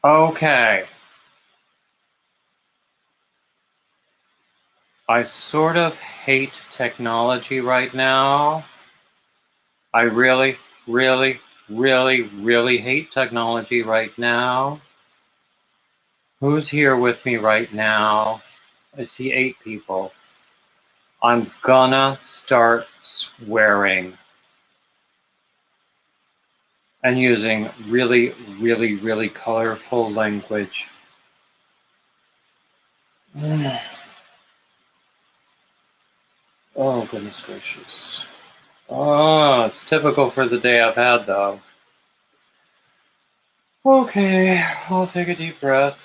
Okay. I sort of hate technology right now. I really, really, really, really hate technology right now. Who's here with me right now? I see 8 people. I'm gonna start swearing and using really, really, really colorful language. Oh, goodness gracious. Oh, it's typical for the day I've had, though. Okay, I'll take a deep breath.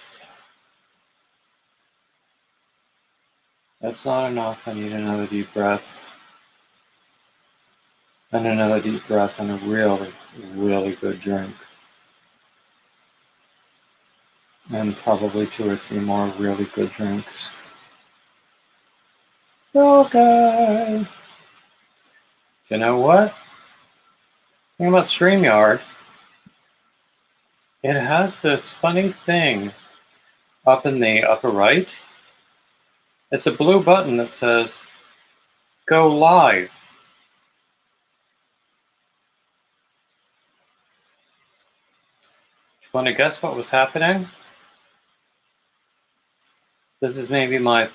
That's not enough. I need another deep breath. And another deep breath and a really, really good drink. And probably 2 or 3 more really good drinks. Okay. You know what? Think about StreamYard. It has this funny thing up in the upper right. It's a blue button that says, Go Live. Do you want to guess what was happening? This is maybe my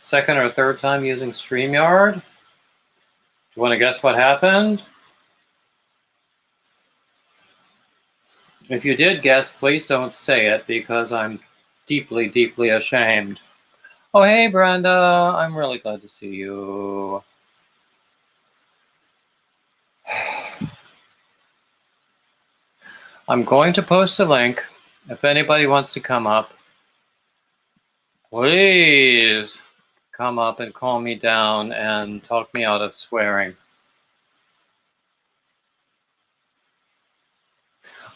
second or third time using StreamYard. Do you want to guess what happened? If you did guess, please don't say it because I'm deeply, deeply ashamed. Oh, hey, Brenda. I'm really glad to see you. I'm going to post a link. If anybody wants to come up, please come up and calm me down and talk me out of swearing.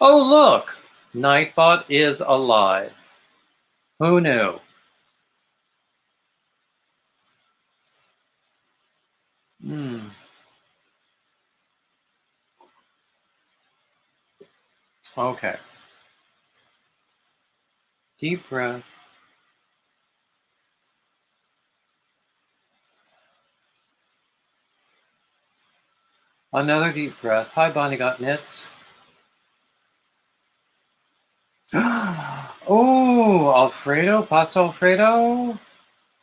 Oh, look! Nightbot is alive. Who knew? Okay. Deep breath. Another deep breath. Hi, Bonnie Got Knits. Oh, Alfredo, pasta Alfredo.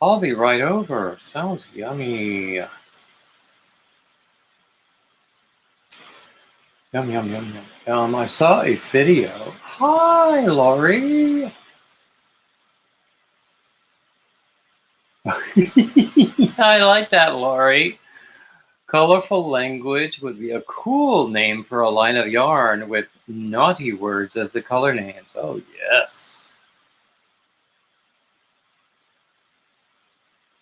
I'll be right over. Sounds yummy. Yum, yum, yum, yum. I saw a video. Hi, Laurie. I like that, Laurie. Colorful language would be a cool name for a line of yarn with naughty words as the color names. Oh, yes.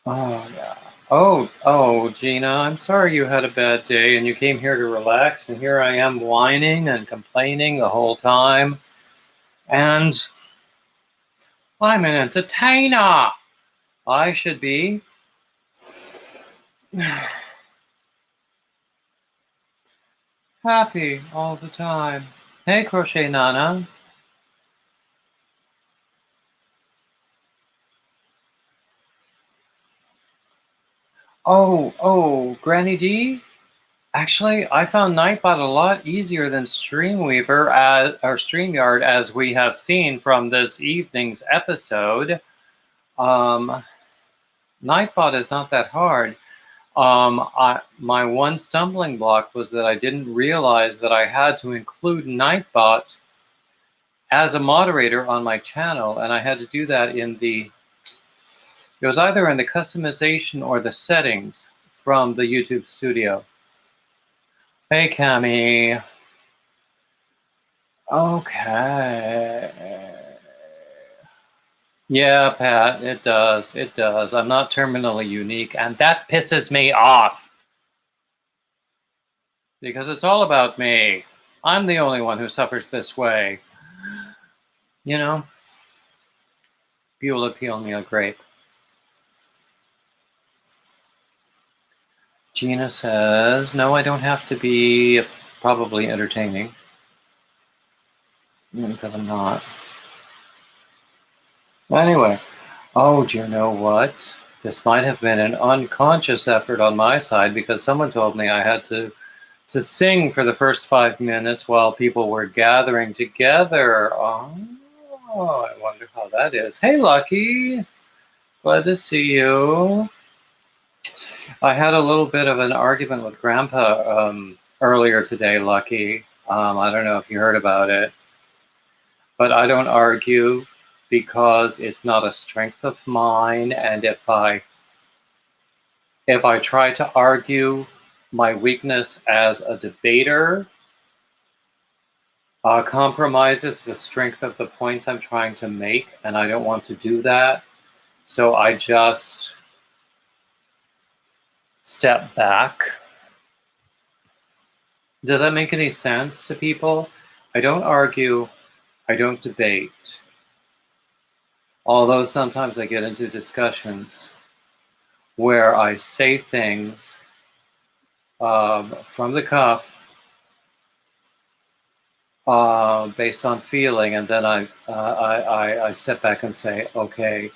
Oh, yeah. Oh, Gina, I'm sorry you had a bad day and you came here to relax, and here I am whining and complaining the whole time. And I'm an entertainer. I should be happy all the time. Hey, Crochet Nana. Oh, Granny D? Actually, I found Nightbot a lot easier than Streamweaver or StreamYard, as we have seen from this evening's episode. Nightbot is not that hard. My one stumbling block was that I didn't realize that I had to include Nightbot as a moderator on my channel, and I had to do that it was either in the customization or the settings from the YouTube studio. Hey, Cami. Okay. Yeah, Pat, it does. It does. I'm not terminally unique, and that pisses me off. Because it's all about me. I'm the only one who suffers this way. You know? Beulah peel me a grape. Gina says, no, I don't have to be probably entertaining. Because I'm not. Anyway, oh, do you know what? This might have been an unconscious effort on my side because someone told me I had to sing for the first 5 minutes while people were gathering together. Oh, I wonder how that is. Hey, Lucky. Glad to see you. I had a little bit of an argument with Grandpa earlier today, Lucky. I don't know if you heard about it, but I don't argue because it's not a strength of mine. And if I try to argue my weakness as a debater, compromises the strength of the points I'm trying to make, and I don't want to do that. So I just step back. Does that make any sense to people? I don't argue, I don't debate. Although sometimes I get into discussions where I say things from the cuff based on feeling, and then I step back and say, okay,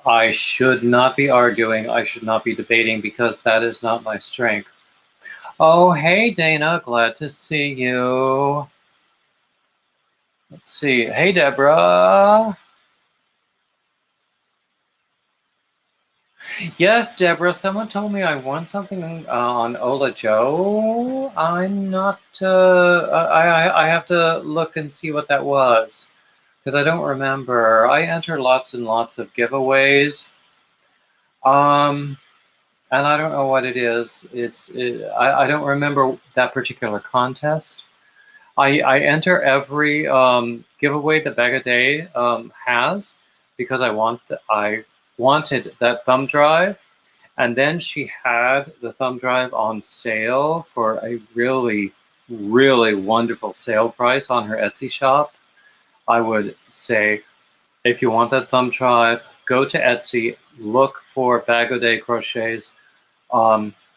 I should not be arguing, I should not be debating because that is not my strength. Oh, hey, Dana, glad to see you. Let's see. Hey, Deborah. Yes, Deborah, someone told me I won something on Ola Joe. I'm not, I have to look and see what that was because I don't remember. I enter lots and lots of giveaways. And I don't know what it is. I don't remember that particular contest. I enter every giveaway that Bag a Day has because I wanted that thumb drive, and then she had the thumb drive on sale for a really, really wonderful sale price on her Etsy shop. I would say, if you want that thumb drive, go to Etsy, look for Bag a Day Crochets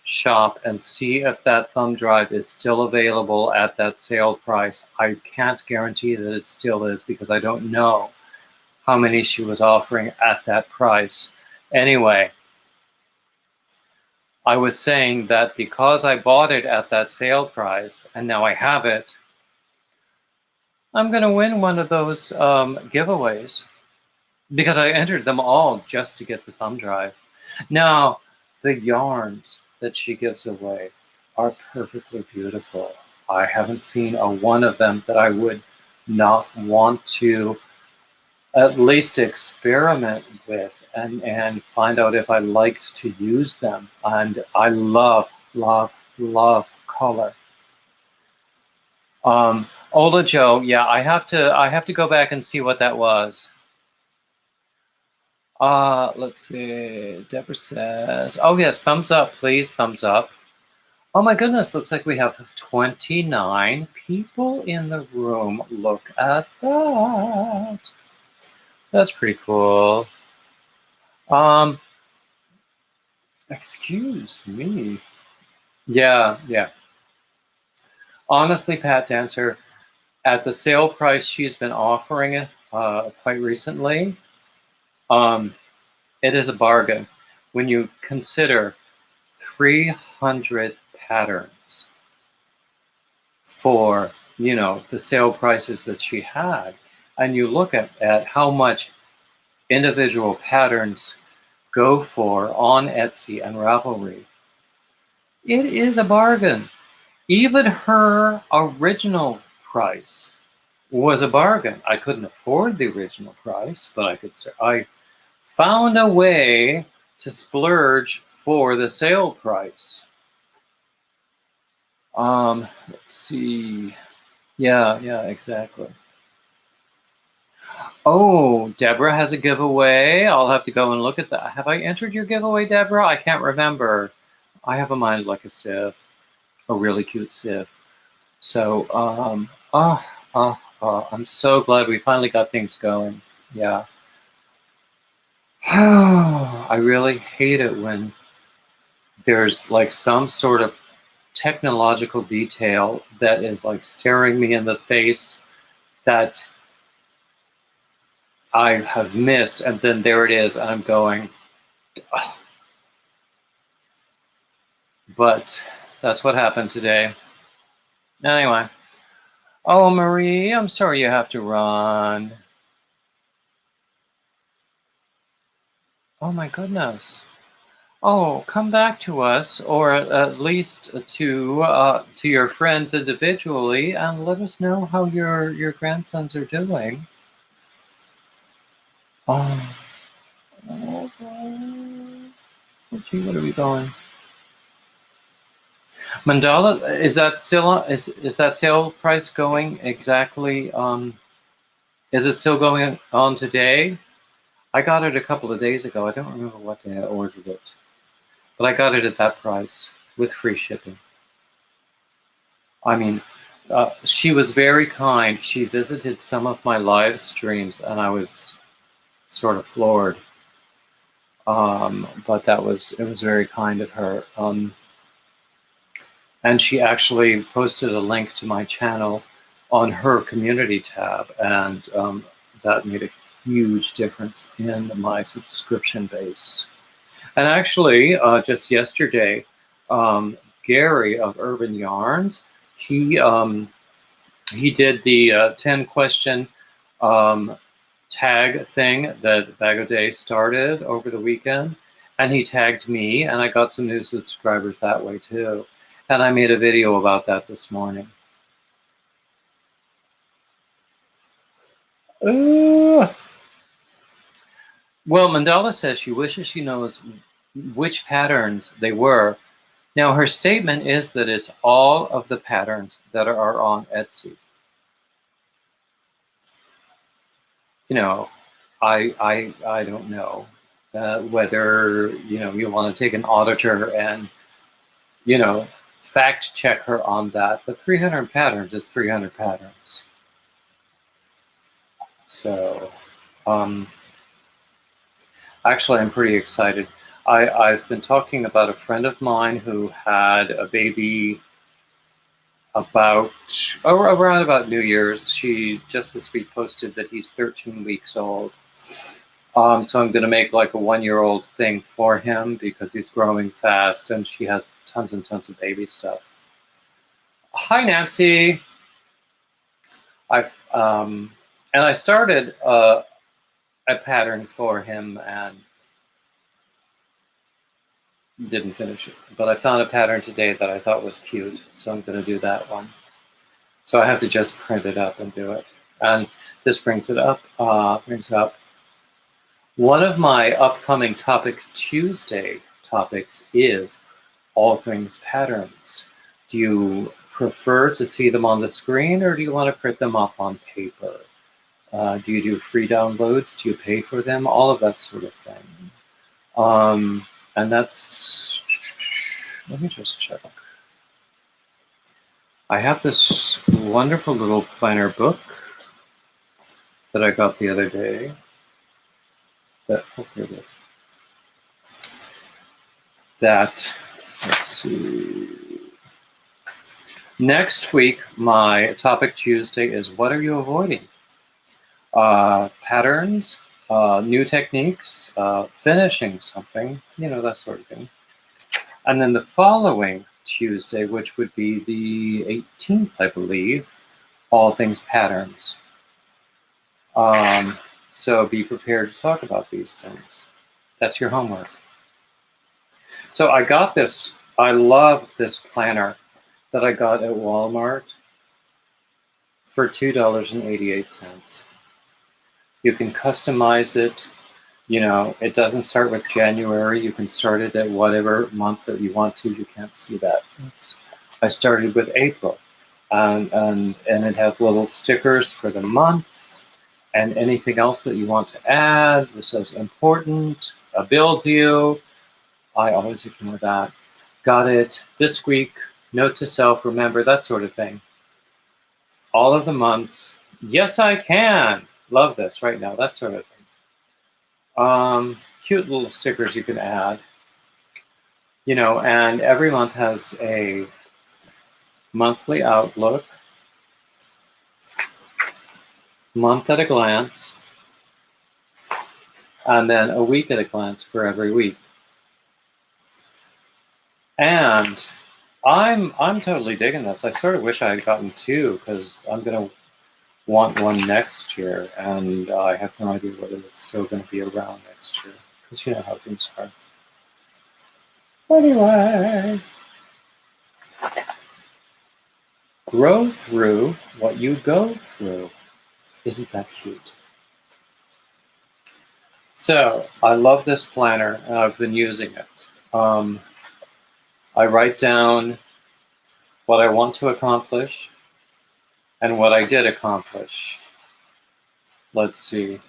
shop and see if that thumb drive is still available at that sale price. I can't guarantee that it still is because I don't know how many she was offering at that price. Anyway, I was saying that because I bought it at that sale price and now I have it, I'm going to win one of those giveaways because I entered them all just to get the thumb drive. Now, the yarns that she gives away are perfectly beautiful. I haven't seen a one of them that I would not want to at least experiment with and find out if I liked to use them. And I love, love, love color. Ola Joe, yeah, I have to go back and see what that was. Let's see. Deborah says, oh yes, thumbs up, please, thumbs up. Oh my goodness, looks like we have 29 people in the room. Look at that. That's pretty cool. Excuse me. Yeah. Honestly, Pat Dancer, at the sale price she's been offering it quite recently, it is a bargain when you consider 300 patterns for, the sale prices that she had. And you look at how much individual patterns go for on Etsy and Ravelry. It is a bargain. Even her original price was a bargain. I couldn't afford the original price, but I found a way to splurge for the sale price. Let's see. Yeah, exactly. Oh, Deborah has a giveaway. I'll have to go and look at that. Have I entered your giveaway, Deborah? I can't remember. I have a mind like a sieve, a really cute sieve. So, I'm so glad we finally got things going. Yeah. I really hate it when there's like some sort of technological detail that is like staring me in the face that I have missed, and then there it is, and I'm going, oh. But that's what happened today. Anyway. Oh, Marie, I'm sorry you have to run. Oh my goodness. Oh, come back to us, or at least to your friends individually, and let us know how your grandsons are doing. Oh, gee, what are we going? Mandala, is that still is that sale price going exactly? Is it still going on today? I got it a couple of days ago. I don't remember what day I ordered it, but I got it at that price with free shipping. I mean, she was very kind. She visited some of my live streams, and I was sort of floored. But it was very kind of her. And she actually posted a link to my channel on her community tab, and that made a huge difference in my subscription base. And actually, just yesterday, Gary of Urban Yarns, he did the 10-question tag thing that Bag O' Day started over the weekend, and he tagged me, and I got some new subscribers that way too. And I made a video about that this morning. Well, Mandala says she wishes she knows which patterns they were. Now, her statement is that it's all of the patterns that are on Etsy. You know, I don't know whether, you want to take an auditor and, fact check her on that. But 300 patterns is 300 patterns. So, actually, I'm pretty excited. I've been talking about a friend of mine who had a baby around about New Year's. She just this week posted that he's 13 weeks old. So I'm going to make like a 1-year-old thing for him because he's growing fast, and she has tons and tons of baby stuff. Hi, Nancy. And I started a pattern for him and didn't finish it, but I found a pattern today that I thought was cute, so I'm going to do that one. So I have to just print it up and do it. And this brings up one of my upcoming Topic Tuesday topics is all things patterns. Do you prefer to see them on the screen, or do you want to print them up on paper? Do you do free downloads? Do you pay for them? All of that sort of thing. And that's, let me just check. I have this wonderful little planner book that I got the other day. Here it is. Let's see. Next week, my Topic Tuesday is what are you avoiding? Patterns, new techniques, finishing something, that sort of thing. And then the following Tuesday, which would be the 18th, I believe, all things patterns. So be prepared to talk about these things. That's your homework. So I got this, I love this planner that I got at Walmart for $2.88. You can customize it. It doesn't start with January. You can start it at whatever month that you want to. You can't see that. I started with April, and it has little stickers for the months and anything else that you want to add. This says important, a bill due. I always ignore that. Got it this week. Note to self, remember, that sort of thing. All of the months. Yes, I can. Love this right now, that sort of thing. Cute little stickers you can add. And every month has a monthly outlook. month at a glance, and then a week at a glance for every week. And I'm totally digging this. I sort of wish I had gotten two, because I'm gonna want one next year, and I have no idea whether it's still going to be around next year, because you know how things are. Anyway, grow through what you go through. Isn't that cute? So I love this planner, and I've been using it. I write down what I want to accomplish and what I did accomplish. Let's see.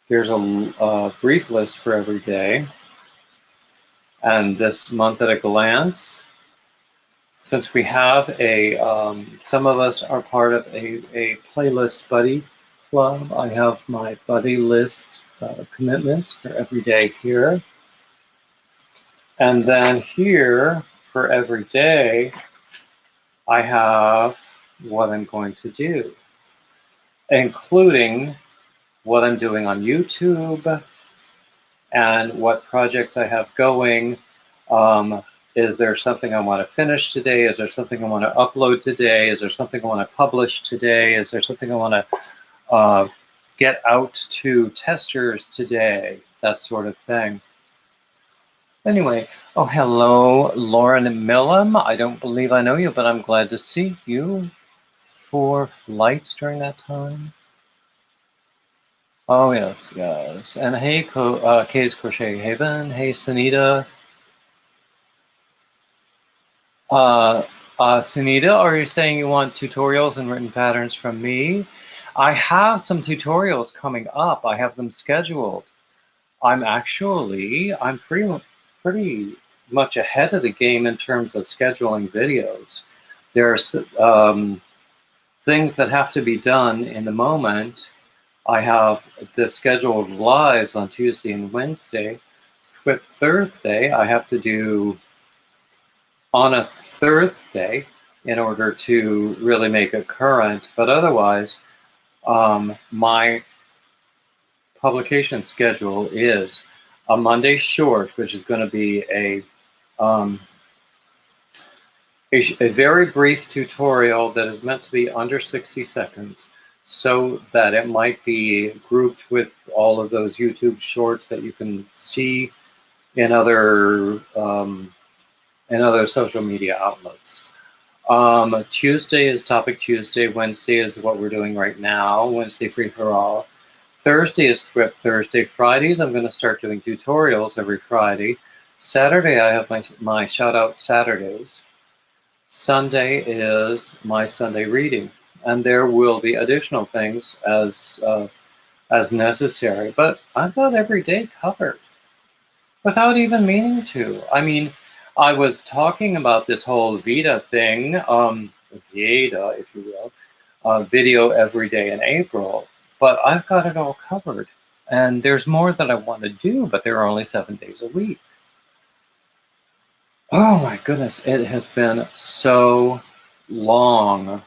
Here's a brief list for every day. And this month at a glance, since we have a, some of us are part of a playlist buddy club, I have my buddy list commitments for every day here. And then here, for every day, I have what I'm going to do, including what I'm doing on YouTube and what projects I have going. Is there something I want to finish today? Is there something I want to upload today? Is there something I want to publish today? Is there something I want to get out to testers today? That sort of thing. Anyway, oh, hello, Lauren Millam. I don't believe I know you, but I'm glad to see you. 4 flights during that time. Oh, yes, yes. And hey, Kay's Crochet Haven. Hey, Sunita. Sunita, are you saying you want tutorials and written patterns from me? I have some tutorials coming up. I have them scheduled. I'm pretty much ahead of the game in terms of scheduling videos. There's things that have to be done in the moment. I have the schedule of lives on Tuesday and Wednesday. With Thursday, I have to do on a Thursday in order to really make it current. But otherwise, my publication schedule is a Monday short, which is going to be a very brief tutorial that is meant to be under 60 seconds, so that it might be grouped with all of those YouTube shorts that you can see in other social media outlets. Tuesday is Topic Tuesday. Wednesday is what we're doing right now, Wednesday Free for All. Thursday is Thrift Thursday. Fridays, I'm going to start doing tutorials every Friday. Saturday, I have my Shout Out Saturdays. Sunday is my Sunday reading. And there will be additional things as necessary. But I've got every day covered without even meaning to. I mean, I was talking about this whole Vita thing, Veda, if you will, video every day in April, but I've got it all covered. And there's more that I want to do, but there are only 7 days a week. Oh my goodness, it has been so long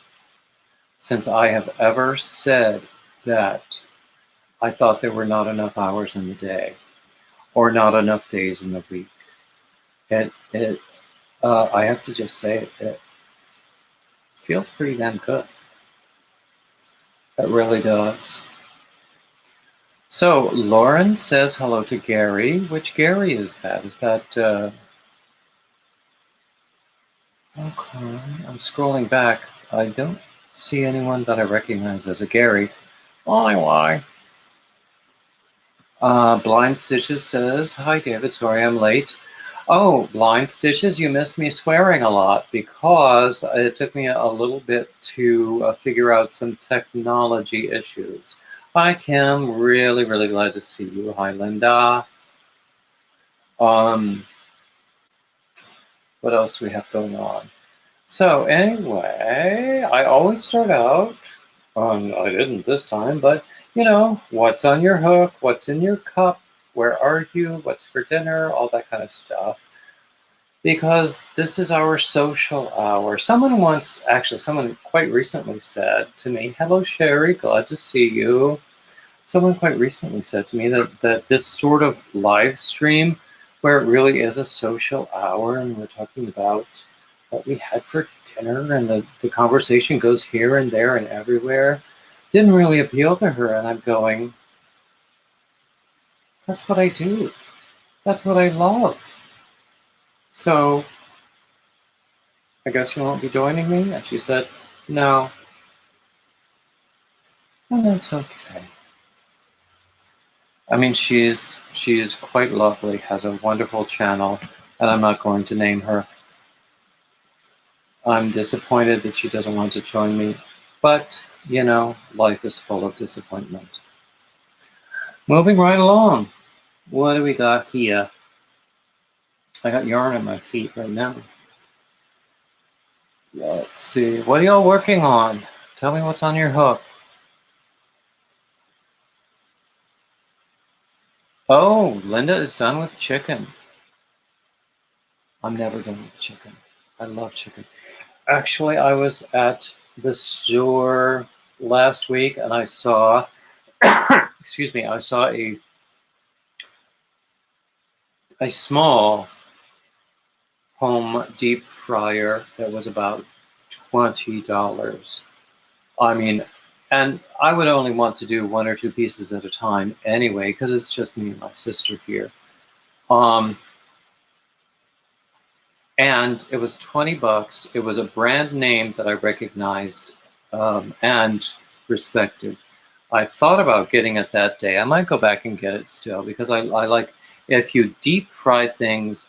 since I have ever said that I thought there were not enough hours in the day or not enough days in the week. I have to just say it feels pretty damn good. It really does. So Lauren says hello to Gary. Which Gary is that? Is that okay? I'm scrolling back. I don't see anyone that I recognize as a Gary. Why? Blind Stitches says, hi David, sorry I'm late. Oh, Blind Stitches, you missed me swearing a lot because it took me a little bit to figure out some technology issues. Hi Kim, really, really glad to see you. Hi Linda. What else do we have going on? So anyway, I always start out, I didn't this time, but you know, what's on your hook, what's in your cup, where are you, what's for dinner, all that kind of stuff. because this is our social hour. Someone quite recently said to me, "Hello, Sherry, glad to see you." Someone quite recently said to me that this sort of live stream, where it really is a social hour and we're talking about what we had for dinner and the conversation goes here and there and everywhere, didn't really appeal to her. And I'm going, that's what I do. That's what I love. So I guess you won't be joining me? And she said, no. And that's okay. I mean, she's quite lovely, has a wonderful channel, and I'm not going to name her. I'm disappointed that she doesn't want to join me, but, you know, life is full of disappointment. Moving right along. What do we got here? I got yarn on my feet right now. Let's see. What are y'all working on? Tell me what's on your hook. Oh, Linda is done with chicken. I'm never done with chicken. I love chicken. Actually, I was at the store last week and I saw, excuse me, I saw a small home deep fryer that was about $20. I mean, and I would only want to do 1 or 2 pieces at a time anyway, because it's just me and my sister here. And it was $20. It was a brand name that I recognized and respected. I thought about getting it that day. I might go back and get it still, because I like, if you deep fry things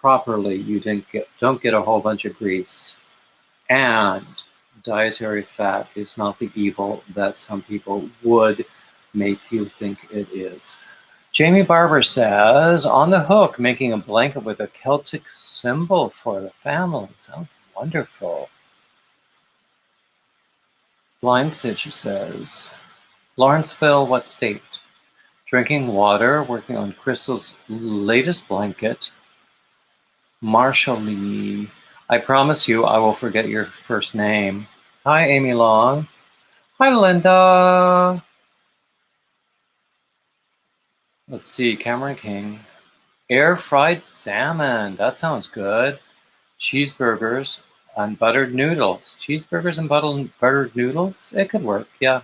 properly, you don't get a whole bunch of grease. And dietary fat is not the evil that some people would make you think it is. Jamie Barber says, on the hook, making a blanket with a Celtic symbol for the family. Sounds wonderful. Blind Stitch says, Lawrenceville, what state? Drinking water, working on Crystal's latest blanket. Marshall Lee, I promise you I will forget your first name. Hi, Amy Long. Hi, Linda. Let's see, Cameron King. Air-fried salmon, that sounds good. Cheeseburgers and buttered noodles. Cheeseburgers and buttered noodles? It could work, yeah.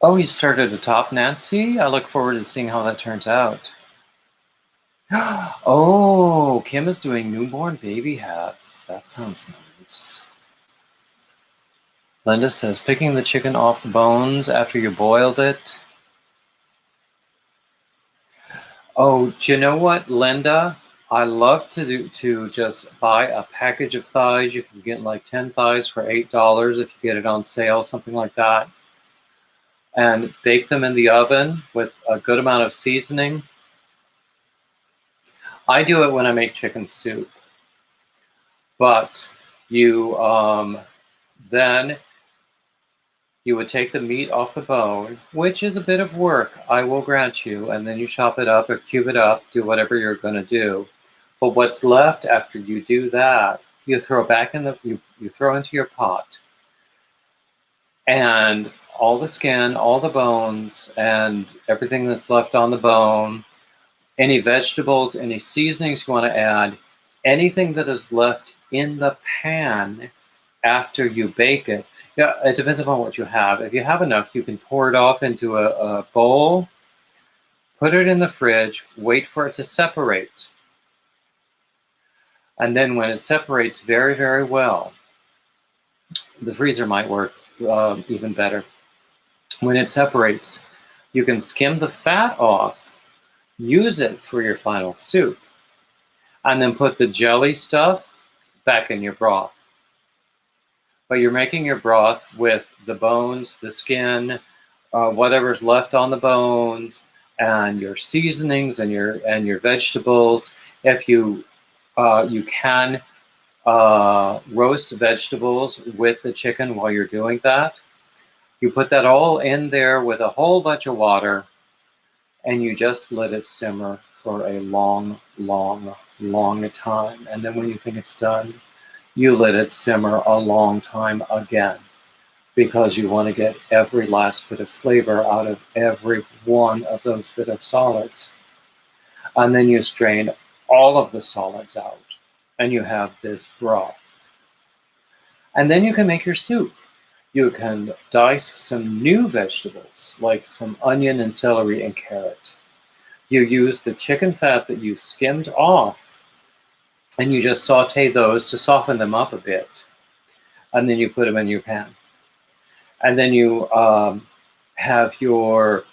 Oh, you started a top, Nancy? I look forward to seeing how that turns out. Oh, Kim is doing newborn baby hats. That sounds nice. Linda says, picking the chicken off the bones after you boiled it. Oh, do you know what, Linda? I love to just buy a package of thighs. You can get like 10 thighs for $8 if you get it on sale, something like that. And bake them in the oven with a good amount of seasoning. I do it when I make chicken soup. But you then you would take the meat off the bone, which is a bit of work, I will grant you, and then you chop it up or cube it up, do whatever you're going to do. But what's left after you do that, you throw back in you throw into your pot. And all the skin, all the bones, and everything that's left on the bone, any vegetables, any seasonings you want to add, anything that is left in the pan after you bake it. Yeah, it depends upon what you have. If you have enough, you can pour it off into a bowl, put it in the fridge, wait for it to separate. And then when it separates very, very well, the freezer might work even better. When it separates, you can skim the fat off, use it for your final soup, and then put the jelly stuff back in your broth. But you're making your broth with the bones, the skin, whatever's left on the bones, and your seasonings and your vegetables. If you can roast vegetables with the chicken while you're doing that. You put that all in there with a whole bunch of water, and you just let it simmer for a long, long, long time. And then when you think it's done, you let it simmer a long time again, because you want to get every last bit of flavor out of every one of those bit of solids. And then you strain all of the solids out, and you have this broth. And then you can make your soup. You can dice some new vegetables, like some onion and celery and carrot. You use the chicken fat that you skimmed off, and you just saute those to soften them up a bit. And then you put them in your pan. And then you have your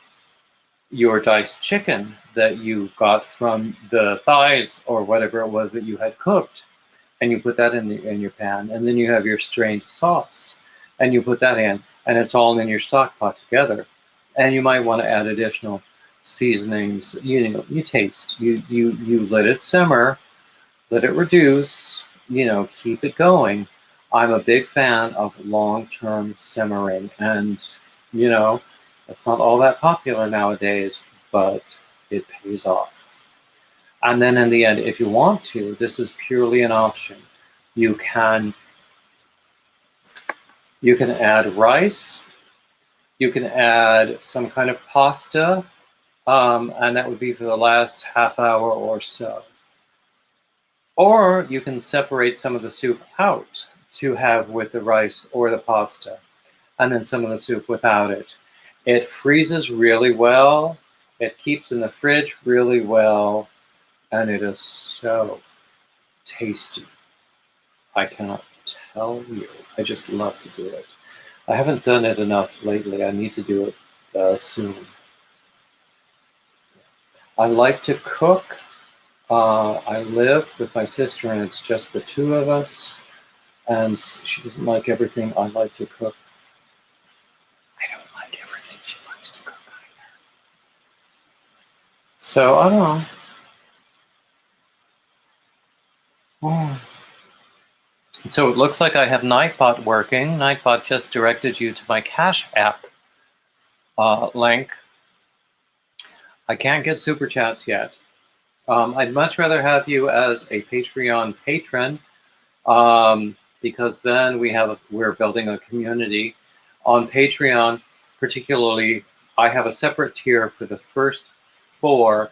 diced chicken that you got from the thighs or whatever it was that you had cooked, and you put that in your pan. And then you have your strained sauce, and you put that in, and it's all in your stock pot together. And you might want to add additional seasonings. You taste. You let it simmer, let it reduce. Keep it going. I'm a big fan of long-term simmering, and it's not all that popular nowadays, but it pays off. And then in the end, if you want to, this is purely an option. You can add rice, you can add some kind of pasta, and that would be for the last half hour or so. Or you can separate some of the soup out to have with the rice or the pasta, and then some of the soup without it. It freezes really well, it keeps in the fridge really well, and it is so tasty. I cannot tell you. I just love to do it. I haven't done it enough lately. I need to do it soon. I like to cook. I live with my sister, and it's just the two of us. And she doesn't like everything I like to cook. I don't like everything she likes to cook either. So, I don't know. Oh. So it looks like I have Nightbot working. Nightbot just directed you to my Cash App link. I can't get Super Chats yet. I'd much rather have you as a Patreon patron, because then we're building a community. On Patreon, particularly, I have a separate tier for the first 10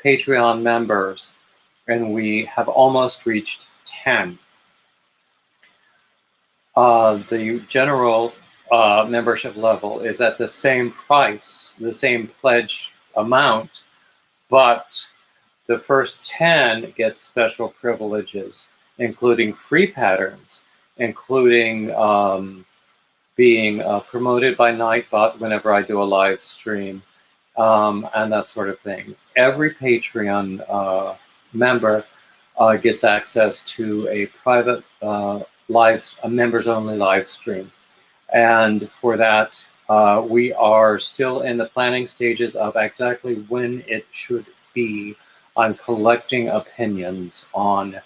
Patreon members, and we have almost reached 10. The general membership level is at the same price, the same pledge amount, but the first 10 get special privileges, including free patterns, including being promoted by Nightbot whenever I do a live stream, and that sort of thing. Every Patreon member gets access to a private a members-only live stream. And for that, we are still in the planning stages of exactly when it should be. I'm collecting opinions on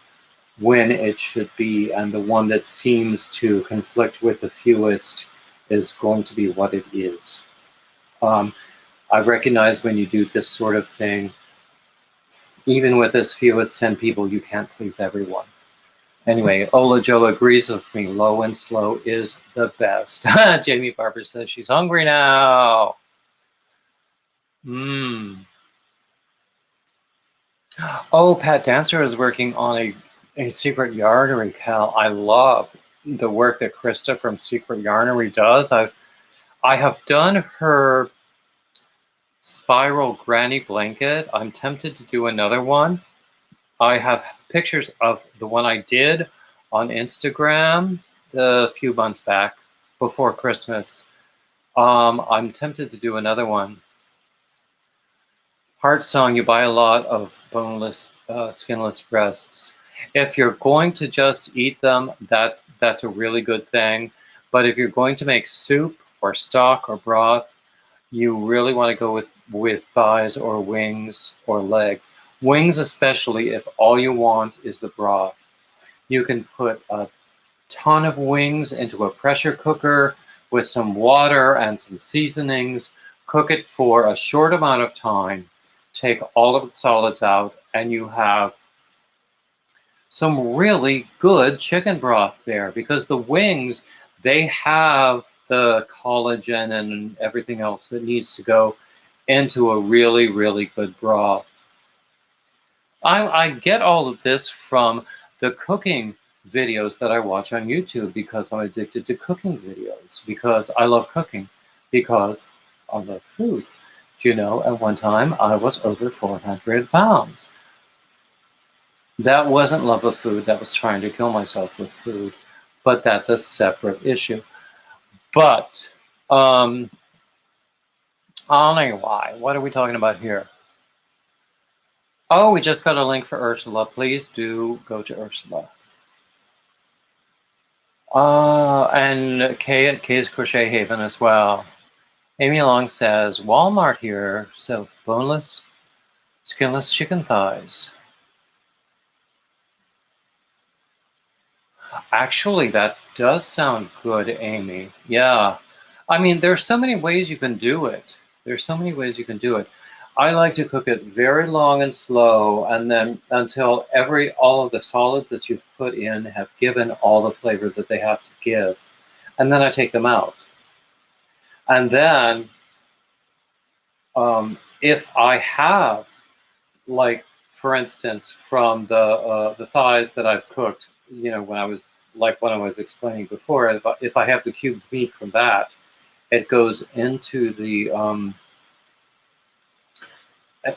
when it should be, and the one that seems to conflict with the fewest is going to be what it is. I recognize when you do this sort of thing, even with as few as 10 people, you can't please everyone. Anyway, Ola Joe agrees with me. Low and slow is the best. Jamie Barber says she's hungry now. Oh, Pat Dancer is working on a Secret Yarnery, Cal. I love the work that Krista from Secret Yarnery does. I have done her spiral granny blanket. I'm tempted to do another one. I have pictures of the one I did on Instagram a few months back before Christmas. I'm tempted to do another one. Heart Song, you buy a lot of boneless, skinless breasts. If you're going to just eat them, that's a really good thing. But if you're going to make soup or stock or broth, you really want to go with thighs or wings or legs. Wings especially, if all you want is the broth. You can put a ton of wings into a pressure cooker with some water and some seasonings. cook it for a short amount of time, take all of the solids out, and you have some really good chicken broth there, because the wings, they have the collagen and everything else that needs to go into a really, really good broth. I get all of this from the cooking videos that I watch on YouTube, because I'm addicted to cooking videos, because I love cooking, because I love food. Do you know, at one time I was over 400 pounds. That wasn't love of food, that was trying to kill myself with food, but that's a separate issue. But anyway, what are we talking about here? Oh, we just got a link for Ursula. Please do go to Ursula. And Kay at Kay's Crochet Haven as well. Amy Long says, Walmart here sells boneless, skinless chicken thighs. Actually, that does sound good, Amy. Yeah. I mean, there's so many ways you can do it. There's so many ways you can do it. I like to cook it very long and slow, and then until all of the solids that you've put in have given all the flavor that they have to give. And then I take them out. And then if I have, like, for instance, from the thighs that I've cooked, you know, when I was explaining before, if I have the cubed meat from that, it goes into the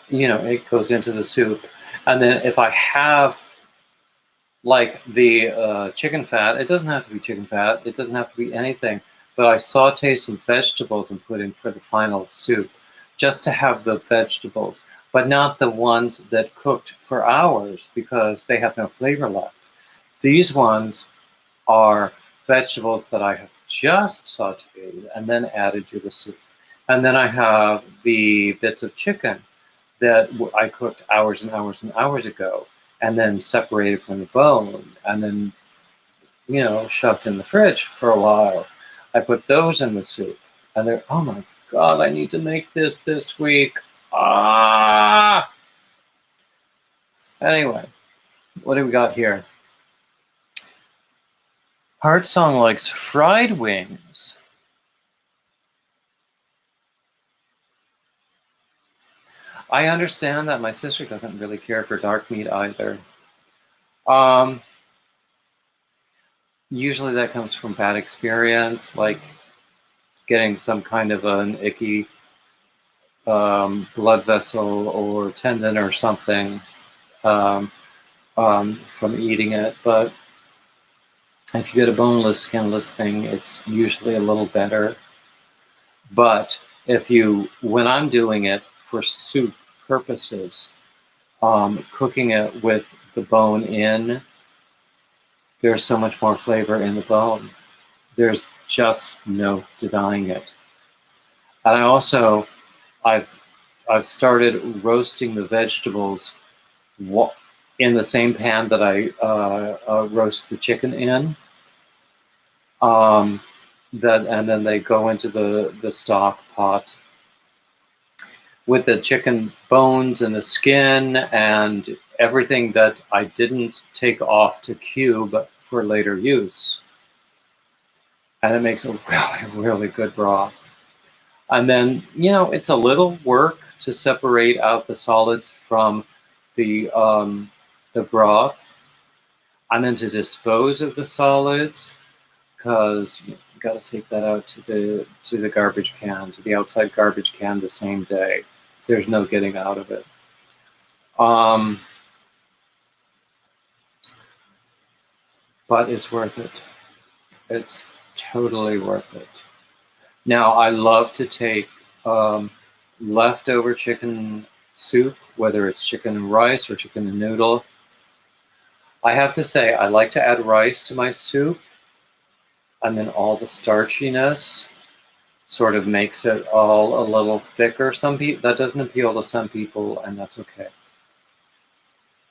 it goes into the soup. And then if I have, like, the chicken fat, it doesn't have to be chicken fat, it doesn't have to be anything, but I saute some vegetables and put in for the final soup, just to have the vegetables, but not the ones that cooked for hours, because they have no flavor left. These ones are vegetables that I have just sauteed and then added to the soup. And then I have the bits of chicken that I cooked hours and hours and hours ago, and then separated from the bone, and then, you know, shoved in the fridge for a while. I put those in the soup, and they're, oh my God, I need to make this week. Anyway, what do we got here? Heart Song likes fried wings. I understand that. My sister doesn't really care for dark meat either. Usually that comes from bad experience, like getting some kind of an icky blood vessel or tendon or something from eating it. But if you get a boneless, skinless thing, it's usually a little better. But when I'm doing it for soup purposes, cooking it with the bone in, there's so much more flavor in the bone. There's just no denying it. And I also, I've started roasting the vegetables in the same pan that I roast the chicken in. And then they go into the stock pot with the chicken bones and the skin and everything that I didn't take off to cube for later use. And it makes a really, really good broth. And then, you know, it's a little work to separate out the solids from the broth, and then to dispose of the solids, because you got to take that out to the garbage can, to the outside garbage can the same day. There's no getting out of it. But it's worth it. It's totally worth it. Now, I love to take leftover chicken soup, whether it's chicken and rice or chicken and noodle. I have to say, I like to add rice to my soup, and then all the starchiness sort of makes it all a little thicker. That doesn't appeal to some people, and that's okay.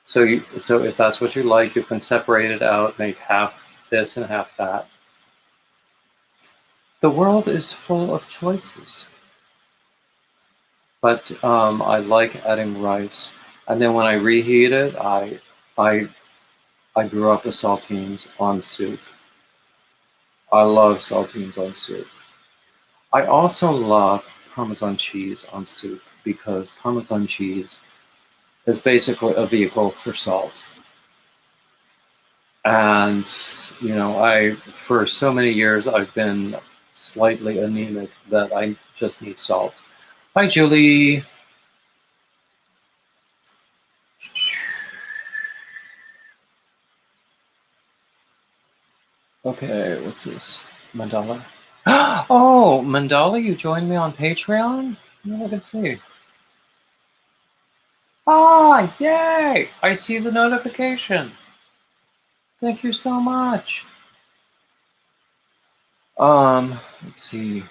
So if that's what you like, you can separate it out, make half this and half that. The world is full of choices. but I like adding rice. And then when I reheat it, I grew up with saltines on soup. I love saltines on soup. I also love Parmesan cheese on soup because Parmesan cheese is basically a vehicle for salt. And, you know, for so many years, I've been slightly anemic that I just need salt. Hi, Julie. Okay, what's this? Mandala? Oh, Mandala, you joined me on Patreon? Let me see. Ah, yay! I see the notification. Thank you so much. Let's see.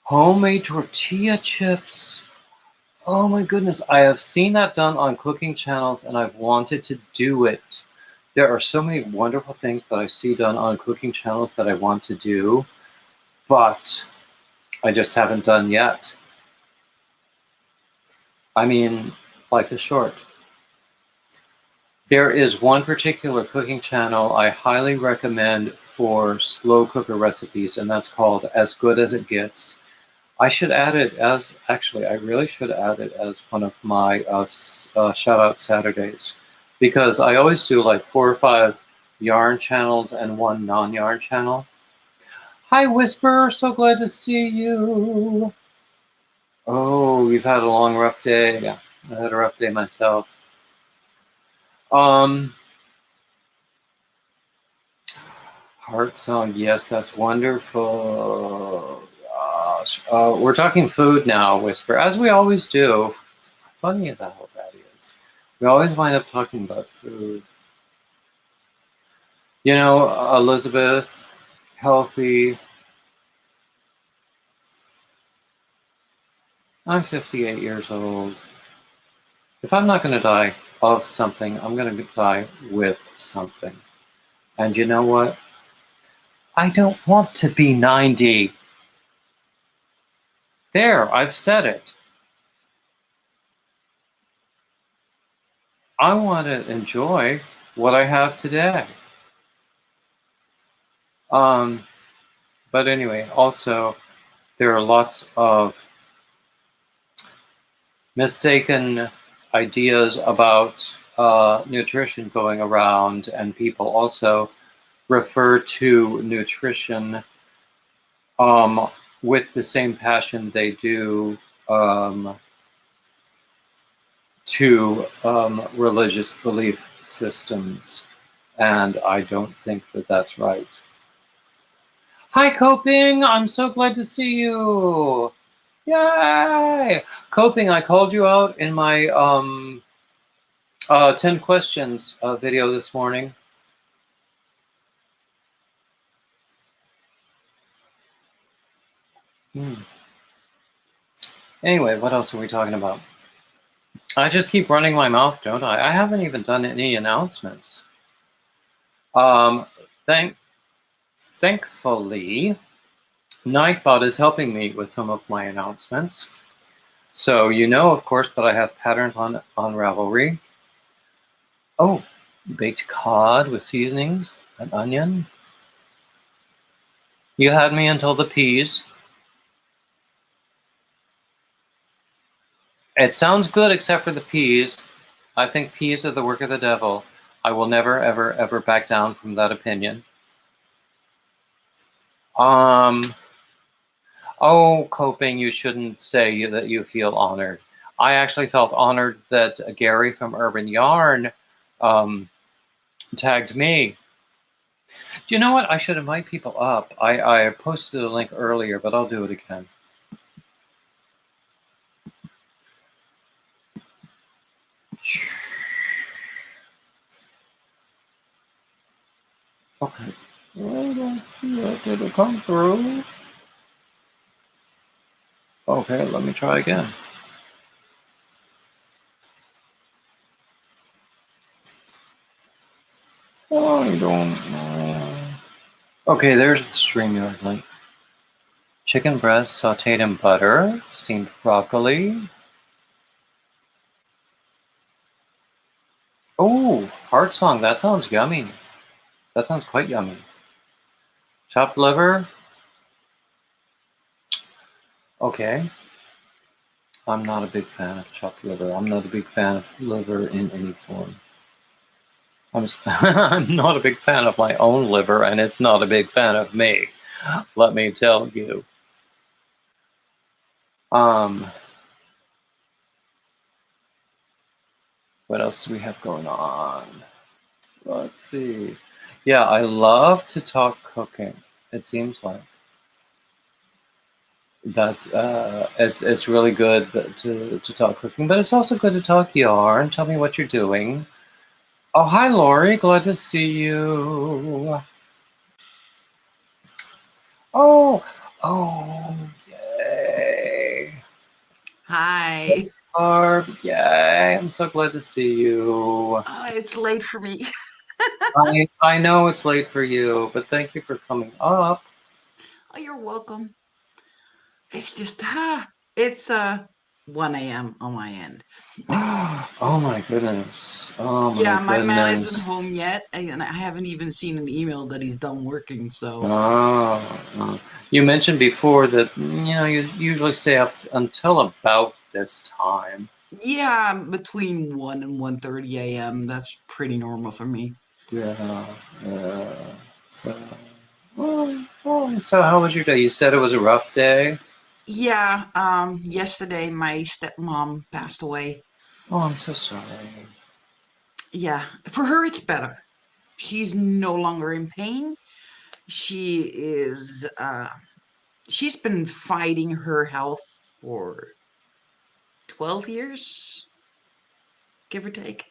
Homemade tortilla chips. Oh my goodness, I have seen that done on cooking channels and I've wanted to do it. There are so many wonderful things that I see done on cooking channels that I want to do, but I just haven't done yet. I mean, life is short. There is one particular cooking channel I highly recommend for slow cooker recipes, and that's called As Good As It Gets. I should add it as, actually, I really should add it as one of my shout out Saturdays, because I always do like 4 or 5 yarn channels and 1 non-yarn channel. Hi, Whisper, so glad to see you. Oh, you've had a long, rough day. Yeah, I had a rough day myself. Heart song, yes, that's wonderful. Gosh. We're talking food now, Whisper, as we always do. It's funny about that is. We always wind up talking about food. You know, Elizabeth, healthy. I'm 58 years old. If I'm not going to die of something, I'm going to die with something. And you know what? I don't want to be 90. There, I've said it. I want to enjoy what I have today. But anyway, also, there are lots of mistaken ideas about nutrition going around, and people also refer to nutrition with the same passion they do to religious belief systems, and I don't think that that's right. Hi, Coping! I'm so glad to see you! Yay! Coping, I called you out in my 10 questions video this morning. Anyway, what else are we talking about? I just keep running my mouth, don't I? I haven't even done any announcements. Thankfully, Nightbot is helping me with some of my announcements. So you know, of course, that I have patterns on Ravelry. Oh, baked cod with seasonings and onion. You had me until the peas. It sounds good except for the peas. I think peas are the work of the devil. I will never, ever, ever back down from that opinion. Oh, Coping, you shouldn't say that you feel honored. I actually felt honored that Gary from Urban Yarn tagged me. Do you know what? I should invite people up. I posted a link earlier, but I'll do it again. Okay. I don't see it. Did it come through? Okay, let me try again. I don't know. Okay, there's the StreamYard link. chicken breast sauteed in butter, steamed broccoli. Oh, heart song. That sounds yummy. That sounds quite yummy. Chopped liver. Okay. I'm not a big fan of chopped liver. I'm not a big fan of liver in any form. I'm not a big fan of my own liver, and it's not a big fan of me. Let me tell you. What else do we have going on? Let's see. Yeah, I love to talk cooking. It seems like that it's really good to talk cooking, but it's also good to talk yarn. Tell me what you're doing. Oh, hi, Lori. Glad to see you. Oh, yay. Hi. Barb, yay. I'm so glad to see you. It's late for me. I know it's late for you, but thank you for coming up. Oh, you're welcome. It's just, it's 1 a.m. on my end. Oh my goodness. Oh my Yeah, my man goodness. isn't home yet, and I haven't even seen an email that he's done working, so. Oh. You mentioned before that, you usually stay up until about this time. Yeah, between 1 and 1:30 a.m. That's pretty normal for me. Yeah. So how was your day? You said it was a rough day? Yeah, yesterday my stepmom passed away. Oh, I'm so sorry. Yeah, for her it's better. She's no longer in pain. She is, she's been fighting her health for 12 years, give or take.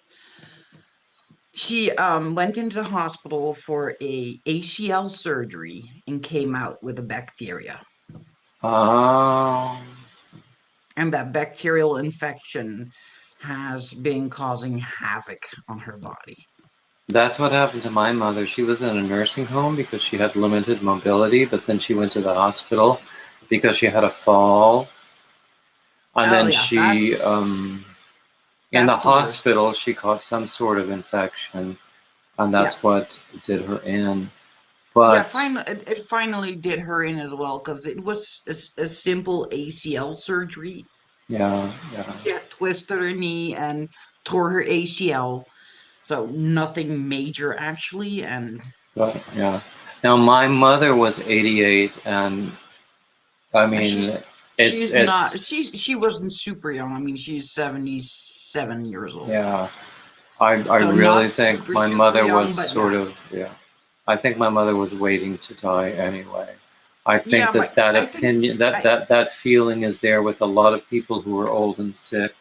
She went into the hospital for a ACL surgery and came out with a bacteria. Oh. And that bacterial infection has been causing havoc on her body. That's what happened to my mother. She was in a nursing home because she had limited mobility, but then she went to the hospital because she had a fall. And Oh then yeah, she, in the that's the worst. hospital, she caught some sort of infection, and Yeah. that's what did her in. Yeah, But finally, it finally did her in as well because it was a simple ACL surgery. yeah. She had twisted her knee and tore her ACL, so nothing major actually. And But yeah. Now my mother was 88, and I yeah, mean, she's it's not she wasn't super young. I mean, she's 77 years old, yeah. I so really not think super my super mother young, was but yeah, sort of, yeah. I think my mother was waiting to die anyway. I think yeah. that But that I think opinion, that I that feeling is there with a lot of people who are old and sick.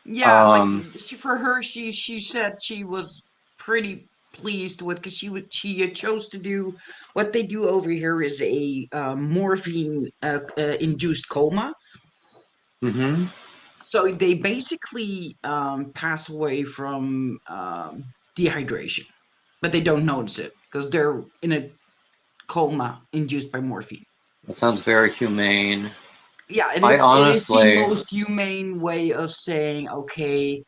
yeah, like Um, for her, she said she was pretty pleased with because she chose to do what they do over here is a morphine induced coma. hmm So they basically pass away from dehydration, but they don't notice it because they're in a coma induced by morphine. That sounds very humane. Yeah, it I is. It is the honestly, most humane way of saying, okay,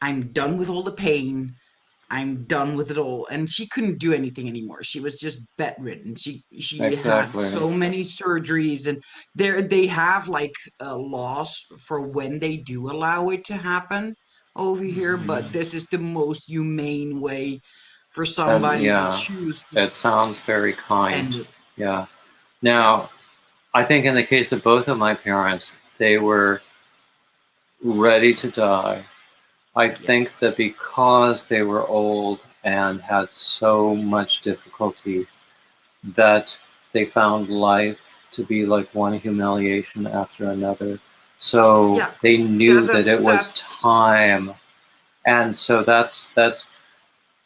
I'm done with all the pain. I'm done with it all. And she couldn't do anything anymore. She was just bedridden. She had exactly. so many surgeries, and they have like laws for when they do allow it to happen over here. But Mhm. this is the most humane way for And somebody to yeah, choose to it sounds very kind. end it. Yeah. Yeah, Now, I think in the case of both of my parents, they were ready to die. I yeah, think that because they were old and had so much difficulty, that they found life to be like one humiliation after another. So yeah, they yeah. knew that it was time. And so that's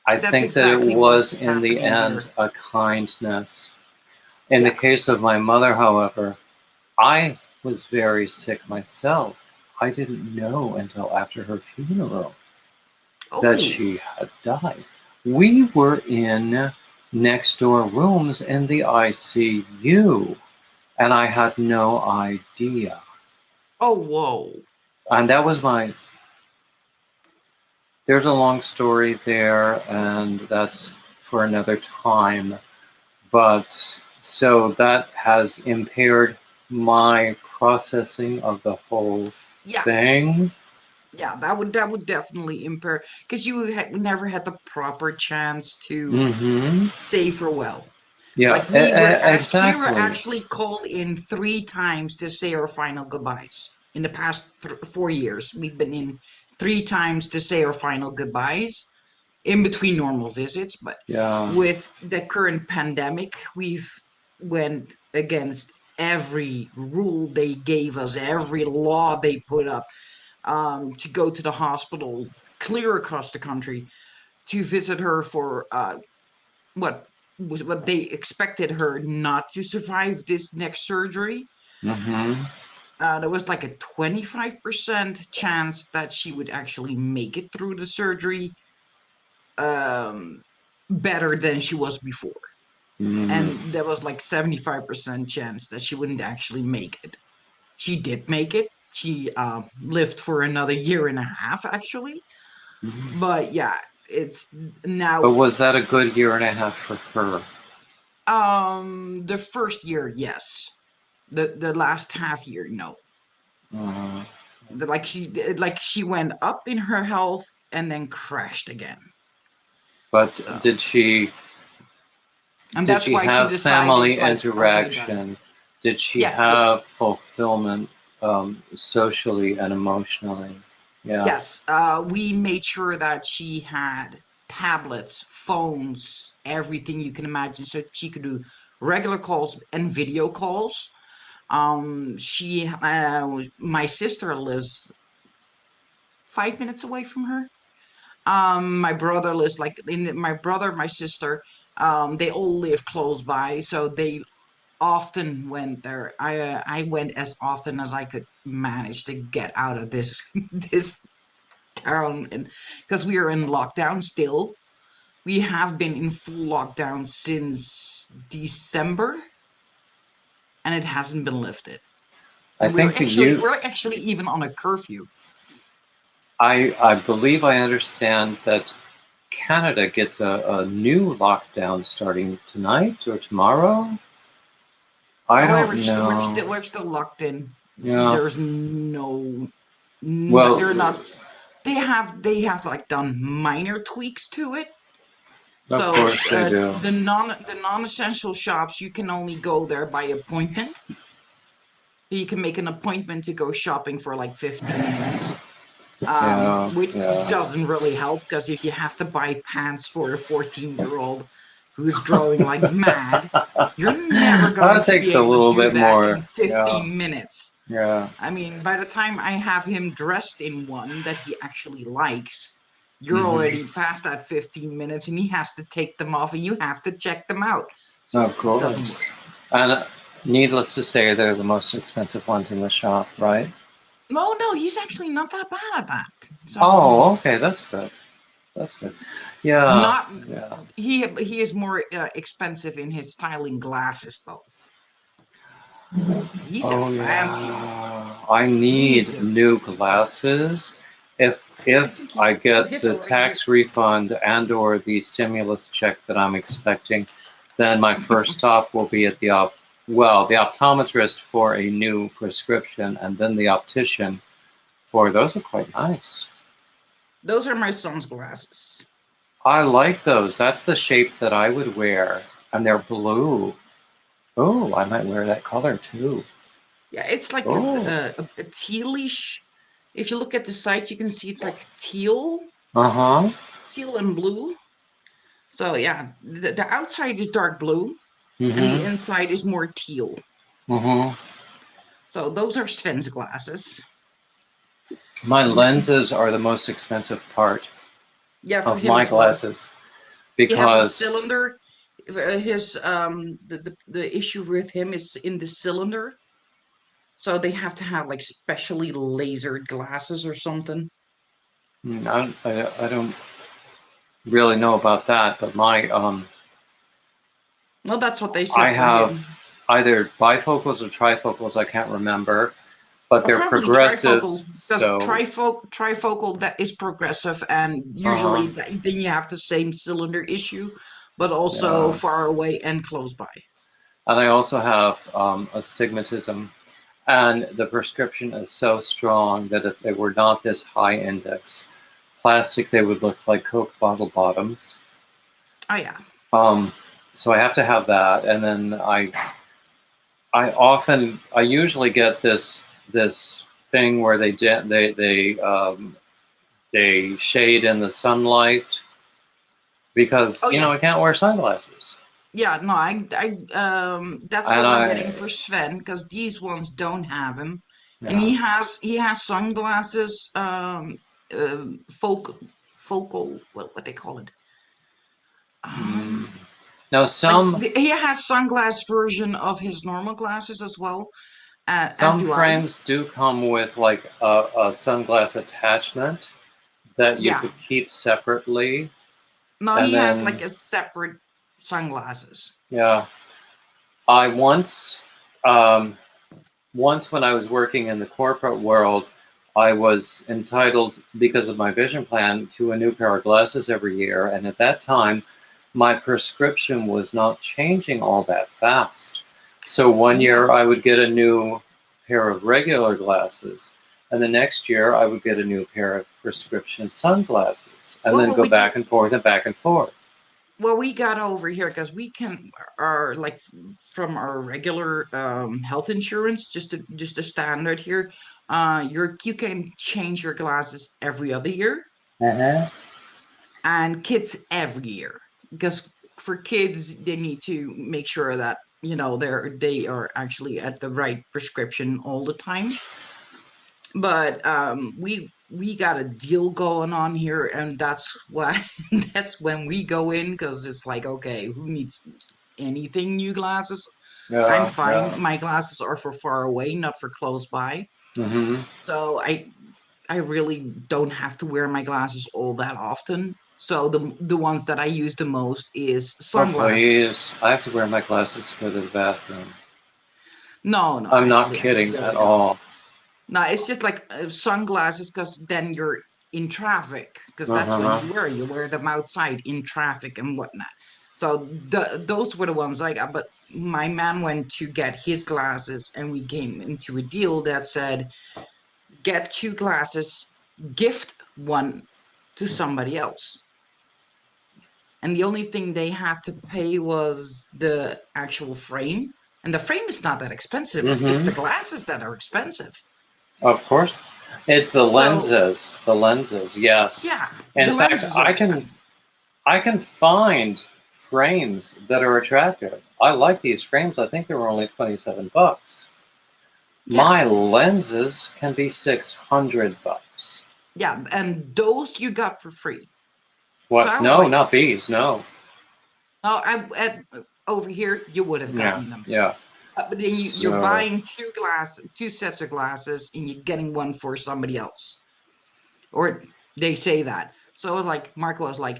I That's think that it exactly was what's in the happening end here. a kindness. In the Yeah. case of my mother, however, I was very sick myself. I didn't know until after her funeral that Oh, she had died. We were in next door rooms in the ICU, and I had no idea. Oh, whoa. And that was my. There's a long story there, and that's for another time. But so that has impaired my processing of the whole Yeah, thing. yeah, that would definitely impair because you never had the proper chance to Mm-hmm. say farewell. Yeah, Like we were exactly. actually called in 3 times to say our final goodbyes. In the past 4 years, we've been in 3 times to say our final goodbyes in between normal visits. But Yeah. with the current pandemic, we've went against every rule they gave us, every law they put up, to go to the hospital clear across the country to visit her for what what they expected her not to survive this next surgery. Mm-hmm. There was like a 25% chance that she would actually make it through the surgery, um, better than she was before. Mm-hmm. And there was like 75% chance that she wouldn't actually make it. She did make it. She lived for another year and a half, actually. Mm-hmm. But yeah, it's But now was that a good year and a half for her? the first year, yes. The last half year, no. Uh, Like she went up in her health and then crashed again. but So, and did that's she why she have decided, family like, okay, done. interaction? Did she Yes, have yes, fulfillment socially and emotionally? Yeah. yes. We made sure that she had tablets, phones, everything you can imagine, so she could do regular calls and video calls. My sister lives 5 minutes away from her. My brother lives like my brother, my sister, they all live close by, so they often went there. I went as often as I could manage to get out of this this town, and because we are in lockdown still. We have been in full lockdown since December, and it hasn't been lifted. I And we're think that actually you, we're actually even on a curfew. I believe I understand that Canada gets a new lockdown starting tonight or tomorrow. I However, don't know. we're still locked in. Yeah. There's no, they're Well, not. They have like done minor tweaks to it. of So course they do. the non-essential shops, you can only go there by appointment. You can make an appointment to go shopping for like 15 minutes, Yeah, which yeah. doesn't really help because if you have to buy pants for a 14-year-old who's growing like mad, you're never going That to be takes a able to little do bit that in more. Yeah, 15 minutes. yeah. I mean, by the time I have him dressed in one that he actually likes, you're Hmm. already past that 15 minutes and he has to take them off and you have to check them out. So Of it doesn't course. work. And needless to say, they're the most expensive ones in the shop, right? No, no, he's actually not that bad at that. So Oh, okay, that's good. That's good. Yeah, not yeah. he is more expensive in his styling glasses though. He's a Oh fancy one. yeah. I He's need a new fancy one. glasses. I If think I get his the already. tax refund and or the stimulus check that I'm expecting, then my first stop will be at the optometrist for a new prescription, and then the optician for those are quite nice. Those are my son's glasses. I like those. That's the shape that I would wear, and they're blue. Oh, I might wear that color too. Yeah, it's like Oh, a tealish. If you look at the site, you can see it's like uh-huh. teal and blue. So yeah, the outside is dark blue, and the Mm-hmm. inside is more teal. Mm-hmm. So those are Sven's glasses. My lenses are the most expensive part Yeah, for of him my as well. glasses He has a because cylinder. His the issue with him is in the cylinder. So they have to have like specially lasered glasses or something. I don't really know about that, but my Well, that's what they I said for have him. either bifocals or trifocals. I can't remember, but Or they're probably progressives. trifocal, because So, trifocal that is progressive, and uh-huh, usually then you have the same cylinder issue, but also yeah. far away and close by. And I also have astigmatism. And the prescription is so strong that if they were not this high index plastic, they would look like Coke bottle bottoms. Oh yeah. Um, so I have to have that, and then I usually get this thing where they shade in the sunlight because Oh yeah. I can't wear sunglasses, Yeah, no, that's and what we're getting for Sven, because these ones don't have him, and yeah. he has sunglasses, focal, what they call it, Mm. um, Now he has sunglass version of his normal glasses as well, as some do I. frames do come with like a sunglass attachment that you Yeah, could keep separately, no, and he has like then a separate sunglasses. yeah, I um, once when I was working in the corporate world, I was entitled, because of my vision plan, to a new pair of glasses every year. And at that time, my prescription was not changing all that fast. So one year No, I would get a new pair of regular glasses. And the next year I would get a new pair of prescription sunglasses. And well, then go back and forth and back and forth. we got over here because we can are like from our regular health insurance, just a standard here. You can change your glasses every other year, Uh-huh. and kids every year, because for kids they need to make sure that they are actually at the right prescription all the time. But we got a deal going on here, and that's why that's when we go in, because it's like, okay, who needs anything new glasses? I'm Yeah, fine. yeah. My glasses are for far away, not for close by. Mm-hmm. So I really don't have to wear my glasses all that often. So the ones that I use the most is Oh, sunglasses. please. I have to wear my glasses to go to the bathroom. No, I'm not actually, I kidding at really don't. all. No, it's just like sunglasses, because then you're in traffic, because that's when Uh-huh. you wear them outside in traffic and whatnot. So those were the ones I got. But my man went to get his glasses, and we came into a deal that said, get two glasses, gift one to somebody else. And the only thing they had to pay was the actual frame. And the frame is not that expensive. It's Mm-hmm. the glasses that are expensive. Of course. It's the So lenses. The lenses, yes. yeah, In the fact, lenses are expensive. I can find frames that are attractive. I like these frames. I think they were only $27. Yeah, My lenses can be $600. yeah, and those you got for free. So What? I was No, like, not these. No. oh, over here you would have Yeah, gotten them. yeah. But then you're So buying two sets of glasses, and you're getting one for somebody else, or they say that. So I was like, Marco was like,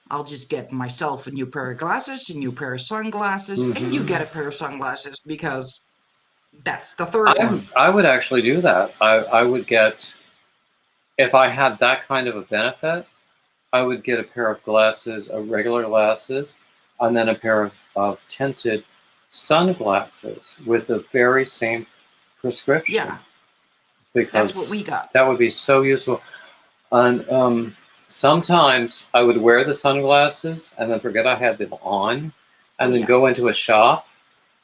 I'll just get myself a new pair of glasses, a new pair of sunglasses, and you hmm get a pair of sunglasses, because that's the third one. I would actually do that. I would get, if I had that kind of a benefit, I would get a pair of glasses, regular glasses, and then a pair of tinted sunglasses with the very same prescription, Yeah, that's what because we got. that would be so useful. And sometimes I would wear the sunglasses and then forget I had them on, Oh and then yeah. go into a shop,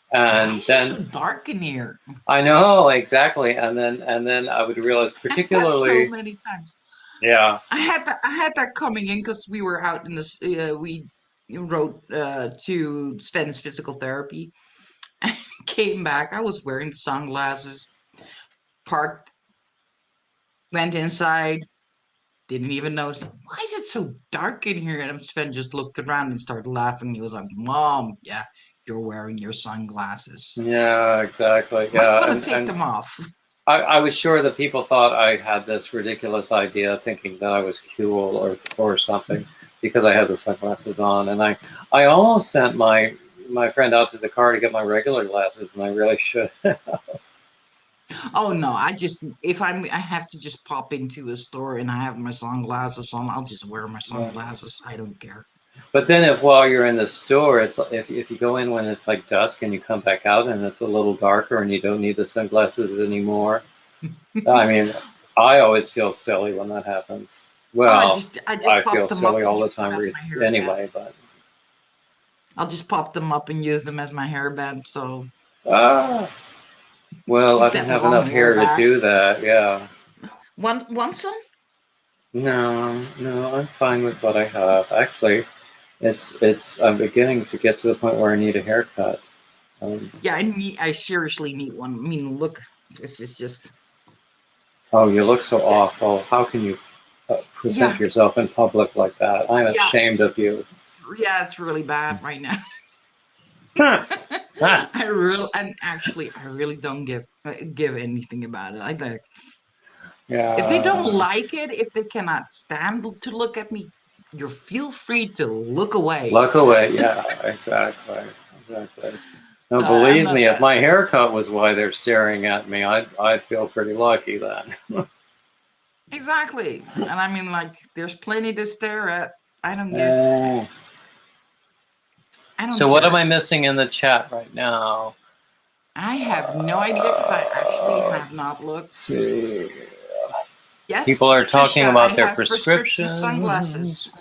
Why and is it so then dark in here? I know exactly, and then I would realize, That so particularly, many times. yeah. I had that coming in, because we were out in this. We wrote to Sven's physical therapy. Came back. I was wearing the sunglasses. Parked. Went inside. Didn't even notice. Why is it so dark in here? And Sven just looked around and started laughing. He was like, "Mom, yeah, you're wearing your sunglasses. Yeah, exactly. Might Yeah, want to take and them off." I was sure that people thought I had this ridiculous idea, thinking that I was cool or something, because I had the sunglasses on, and I almost sent my my friend out to the car to get my regular glasses, and I really should. Oh no, if I have to just pop into a store and I have my sunglasses on, I'll just wear my Yeah. sunglasses. I don't care. But then if while you're in the store, it's if you go in when it's like dusk and you come back out and it's a little darker and you don't need the sunglasses anymore. I mean, I always feel silly when that happens. Well, I just I pop feel them up silly and all the use them time as my hairband. anyway, but I'll just pop them up and use them as my hairband. So well, I keep don't that have long enough hair to back. do that. Yeah. Want some? No, I'm fine with what I have. Actually, I'm beginning to get to the point where I need a haircut. Yeah, I seriously need one. I mean, look, this is just. Oh, you look so awful. How can you present Yeah, yourself in public like that? I'm yeah. ashamed of you. It's really bad right now. Ah, I really don't give anything about it. I like if they don't yeah. like it, if they cannot stand to look at me, you feel free to look away. Look away. Yeah, exactly. No, So I'm believe not me, if that. my haircut was why they're staring at me, I'd feel pretty lucky then. Exactly. And I mean, like, there's plenty to stare at. I don't Oh. So what am care. I missing in the chat right now? I have no idea because I actually have not looked. Let's see. Yes, People are talking Trisha, about I their have prescription prescriptions. sunglasses.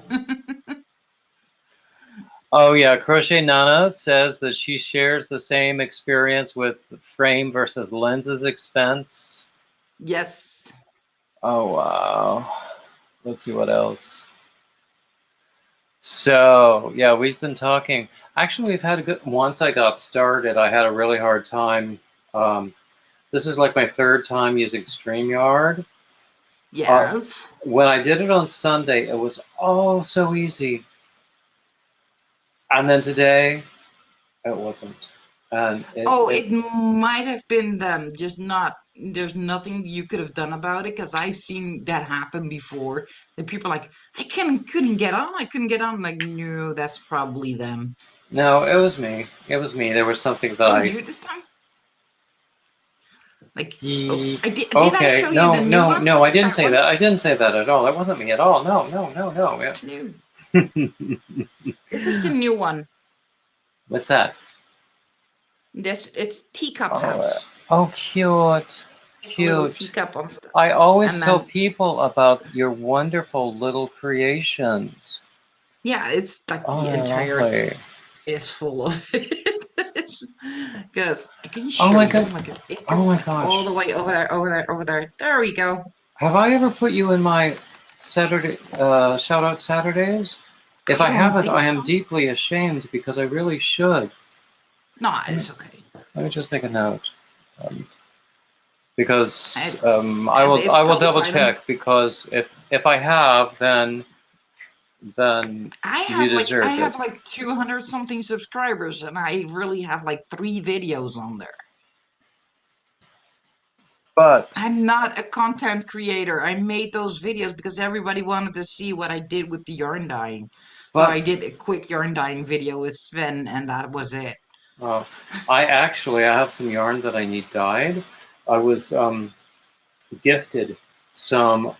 Oh yeah, Crochet Nana says that she shares the same experience with frame versus lenses expense. Yes. Oh wow. Let's see what else. So yeah, we've been talking. Actually, we've had a good. Once I got started, I had a really hard time. This is like my third time using StreamYard. Yes. When I did it on Sunday, it was oh so easy. And then today, it wasn't. And It might have been them, just not. There's nothing you could have done about it because I've seen that happen before. And people are like, couldn't get on. I couldn't get on. I'm like, no, that's probably them. no, it was me. It was me. There was something that You this time? Like, Ye- I did. Did I okay, show you the new one? no, I didn't That say one? that. I didn't say that at all. That wasn't me at all. No. No. Yeah. This is the new one. What's that? It's Teacup House. Oh, cute. Little Cute. teacup on stuff. I always And tell then- people about your wonderful little creations. Yeah, it's like Oh, the they're entire lovely. is full of it. Because I can show Oh my you. god. It Oh goes my like all the gosh. way over there. There we go. Have I ever put you in my Saturday shout out Saturdays? If I don't haven't, think I am so. deeply ashamed because I really should. No, it's okay. Let me just make a note. Because It's- I will totally double fine. check because if I have then I you have deserve I it. have like 200 something subscribers, and I really have like 3 videos on there. But I'm not a content creator. I made those videos because everybody wanted to see what I did with the yarn dyeing. So But- I did a quick yarn dyeing video with Sven, and that was it. I have some yarn that I need dyed. I was gifted some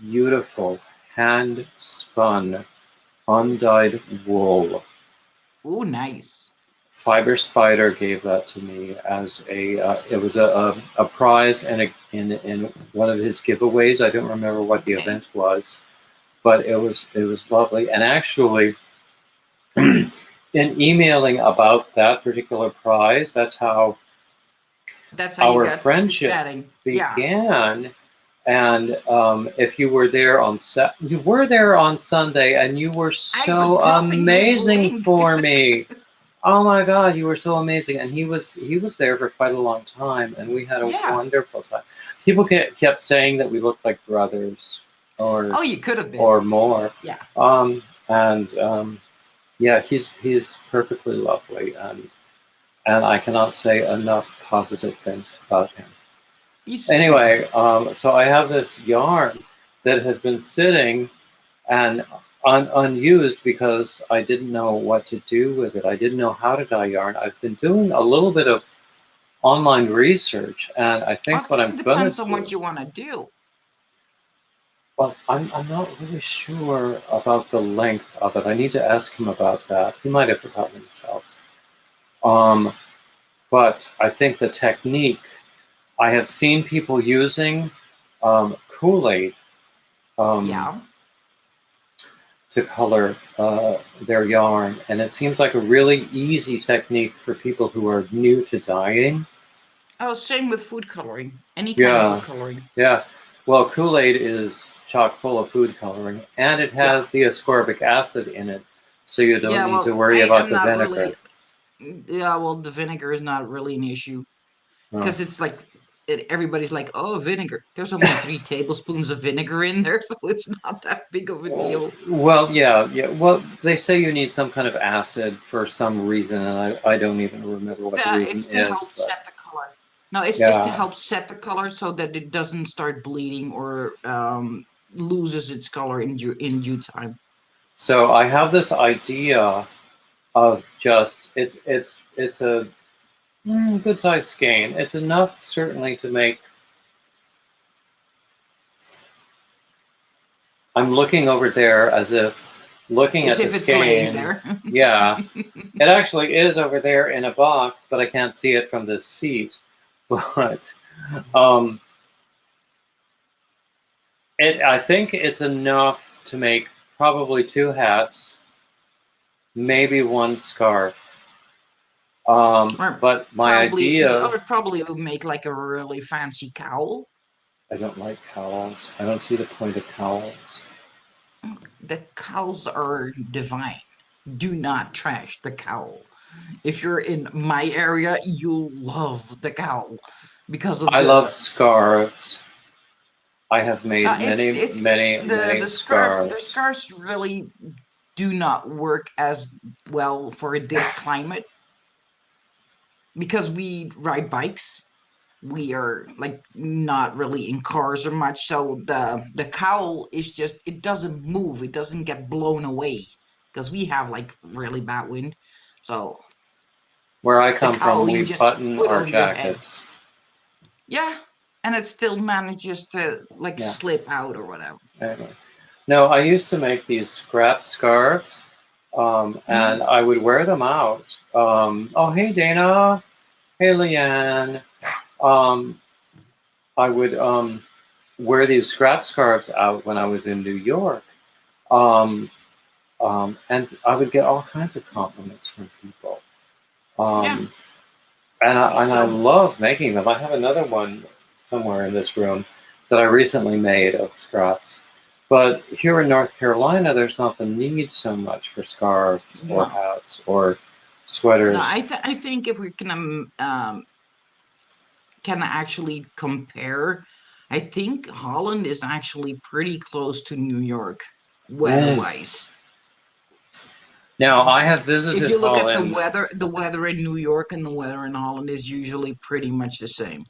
beautiful hand spun undyed wool. Oh, nice. Fiber Spider gave that to me as it was a prize in one of his giveaways. I don't remember what the event was, but it was lovely. And actually, in emailing about that particular prize, that's how our our friendship began. Yeah. And if you were there on Sunday, and you were so amazing for me. Oh my God, you were so amazing! And he was there for quite a long time, and we had a wonderful time. People kept saying that we looked like brothers, or you could have been, or more. Yeah. Yeah, he's perfectly lovely, and I cannot say enough positive things about him. Anyway, so I have this yarn that has been sitting, and unused because I didn't know what to do with it. I didn't know how to dye yarn. I've been doing a little bit of online research, and I Well, think it what kind I'm of gonna depends on what do. you want to do. Well, I'm not really sure about the length of it. I need to ask him about that. He might have forgotten himself. Um, but I think the technique, I have seen people using Kool-Aid Yeah. to color their yarn, and it seems like a really easy technique for people who are new to dyeing. Oh, same with food coloring. Any kind of food Yeah, coloring. yeah. Well, Kool-Aid is chock full of food coloring, and it Yeah. has the ascorbic acid in it, so you don't Yeah, need to well, worry I about am the not vinegar. really. Yeah, well, the vinegar is not really an issue Oh. because it's like everybody's like, oh, vinegar. There's only 3 tablespoons of vinegar in there, so it's not that big of a deal. Well, yeah, yeah. Well, they say you need some kind of acid for some reason, and I don't even remember what the reason It's to is, help but set the color. No, it's just to yeah. help set the color so that it doesn't start bleeding or loses its color in due time. So I have this idea of just it's a good sized skein. It's enough certainly to make. I'm looking over there as if looking As at the if it's laying skein. there. Yeah, it actually is over there in a box, but I can't see it from this seat. But um, I think it's enough to make probably 2 hats, maybe 1 scarf. Or But my idea, probably would make like a really fancy cowl. I don't like cowls. I don't see the point of cowls. The cowls are divine. Do not trash the cowl. If you're in my area, you'll love the cowl because of I love the scarves. I have made many, it's many, the many scarf. The scarves. scarves really do not work as well for this climate because we ride bikes. We are like not really in cars or much, so the cowl is just it doesn't move. It doesn't get blown away because we have like really bad wind. So Where I the come from, cowl you we just button put our on your head. jackets. Yeah, and it still manages to like Yeah, slip out or whatever. anyway. No, I used to make these scrap scarves, Hmm. and I would wear them out. Oh, hey, Dana. Hey, Leanne. Um, I would wear these scrap scarves out when I was in New York. Um, and I would get all kinds of compliments from people. Yeah. Um, and I So love making them. I have another one somewhere in this room that I recently made of scraps. But here in North Carolina, there's not the need so much for scarves or no, hats or no. sweaters. I think if we can actually compare, I think Holland is actually pretty close to New York Mm. weather-wise. Now, I have If visited you look at Holland. the weather in New York and the weather in Holland is usually pretty much the same.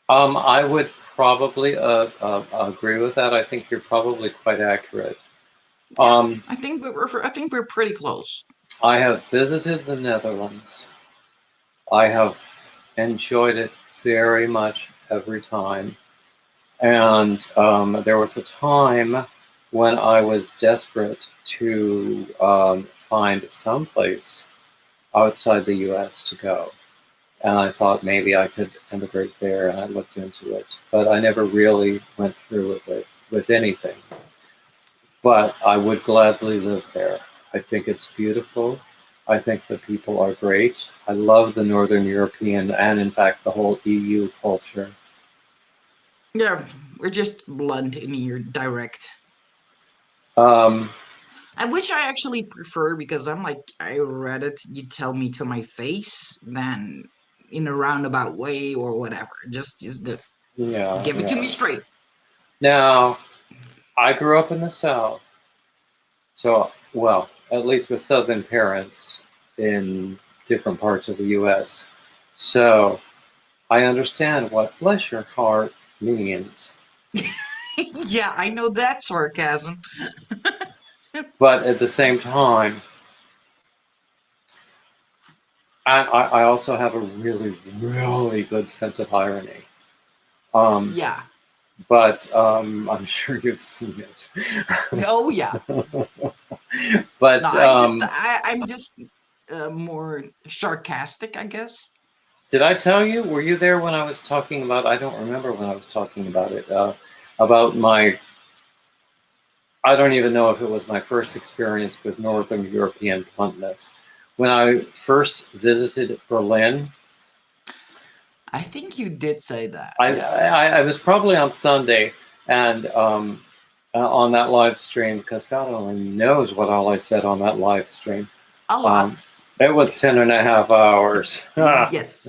I would probably agree with that. I think you're probably quite accurate. Yeah, Um, I think we're pretty close. I have visited the Netherlands. I have enjoyed it very much every time. And there was a time when I was desperate to find some place outside the US to go. And I thought maybe I could emigrate there, and I looked into it. But I never really went through with it, with anything. But I would gladly live there. I think it's beautiful. I think the people are great. I love the Northern European and, in fact, the whole EU culture. Yeah, we're just blunt in here, direct. Um, I wish I actually prefer because I'm like I read it. You tell me to my face than in a roundabout way or whatever. yeah, Give it to me yeah. straight. Now, I grew up in the South, so, well, at least with Southern parents in different parts of the US. So I understand what bless your heart means. Yeah, I know that sarcasm. But at the same time, I also have a really, really good sense of irony. Um, Yeah. but I'm sure you've seen it. Oh yeah. No, But I'm just more sarcastic, I guess. did I tell you? Were you there when I was talking about? I don't remember when I was talking about it. About my. I don't even know if it was my first experience with Northern European puntlets. When I first visited Berlin, I think you did say that. I, Yeah. I was probably on Sunday and on that live stream because God only knows what all I said on that live stream. A lot. Um, it was 10.5 hours. Yes.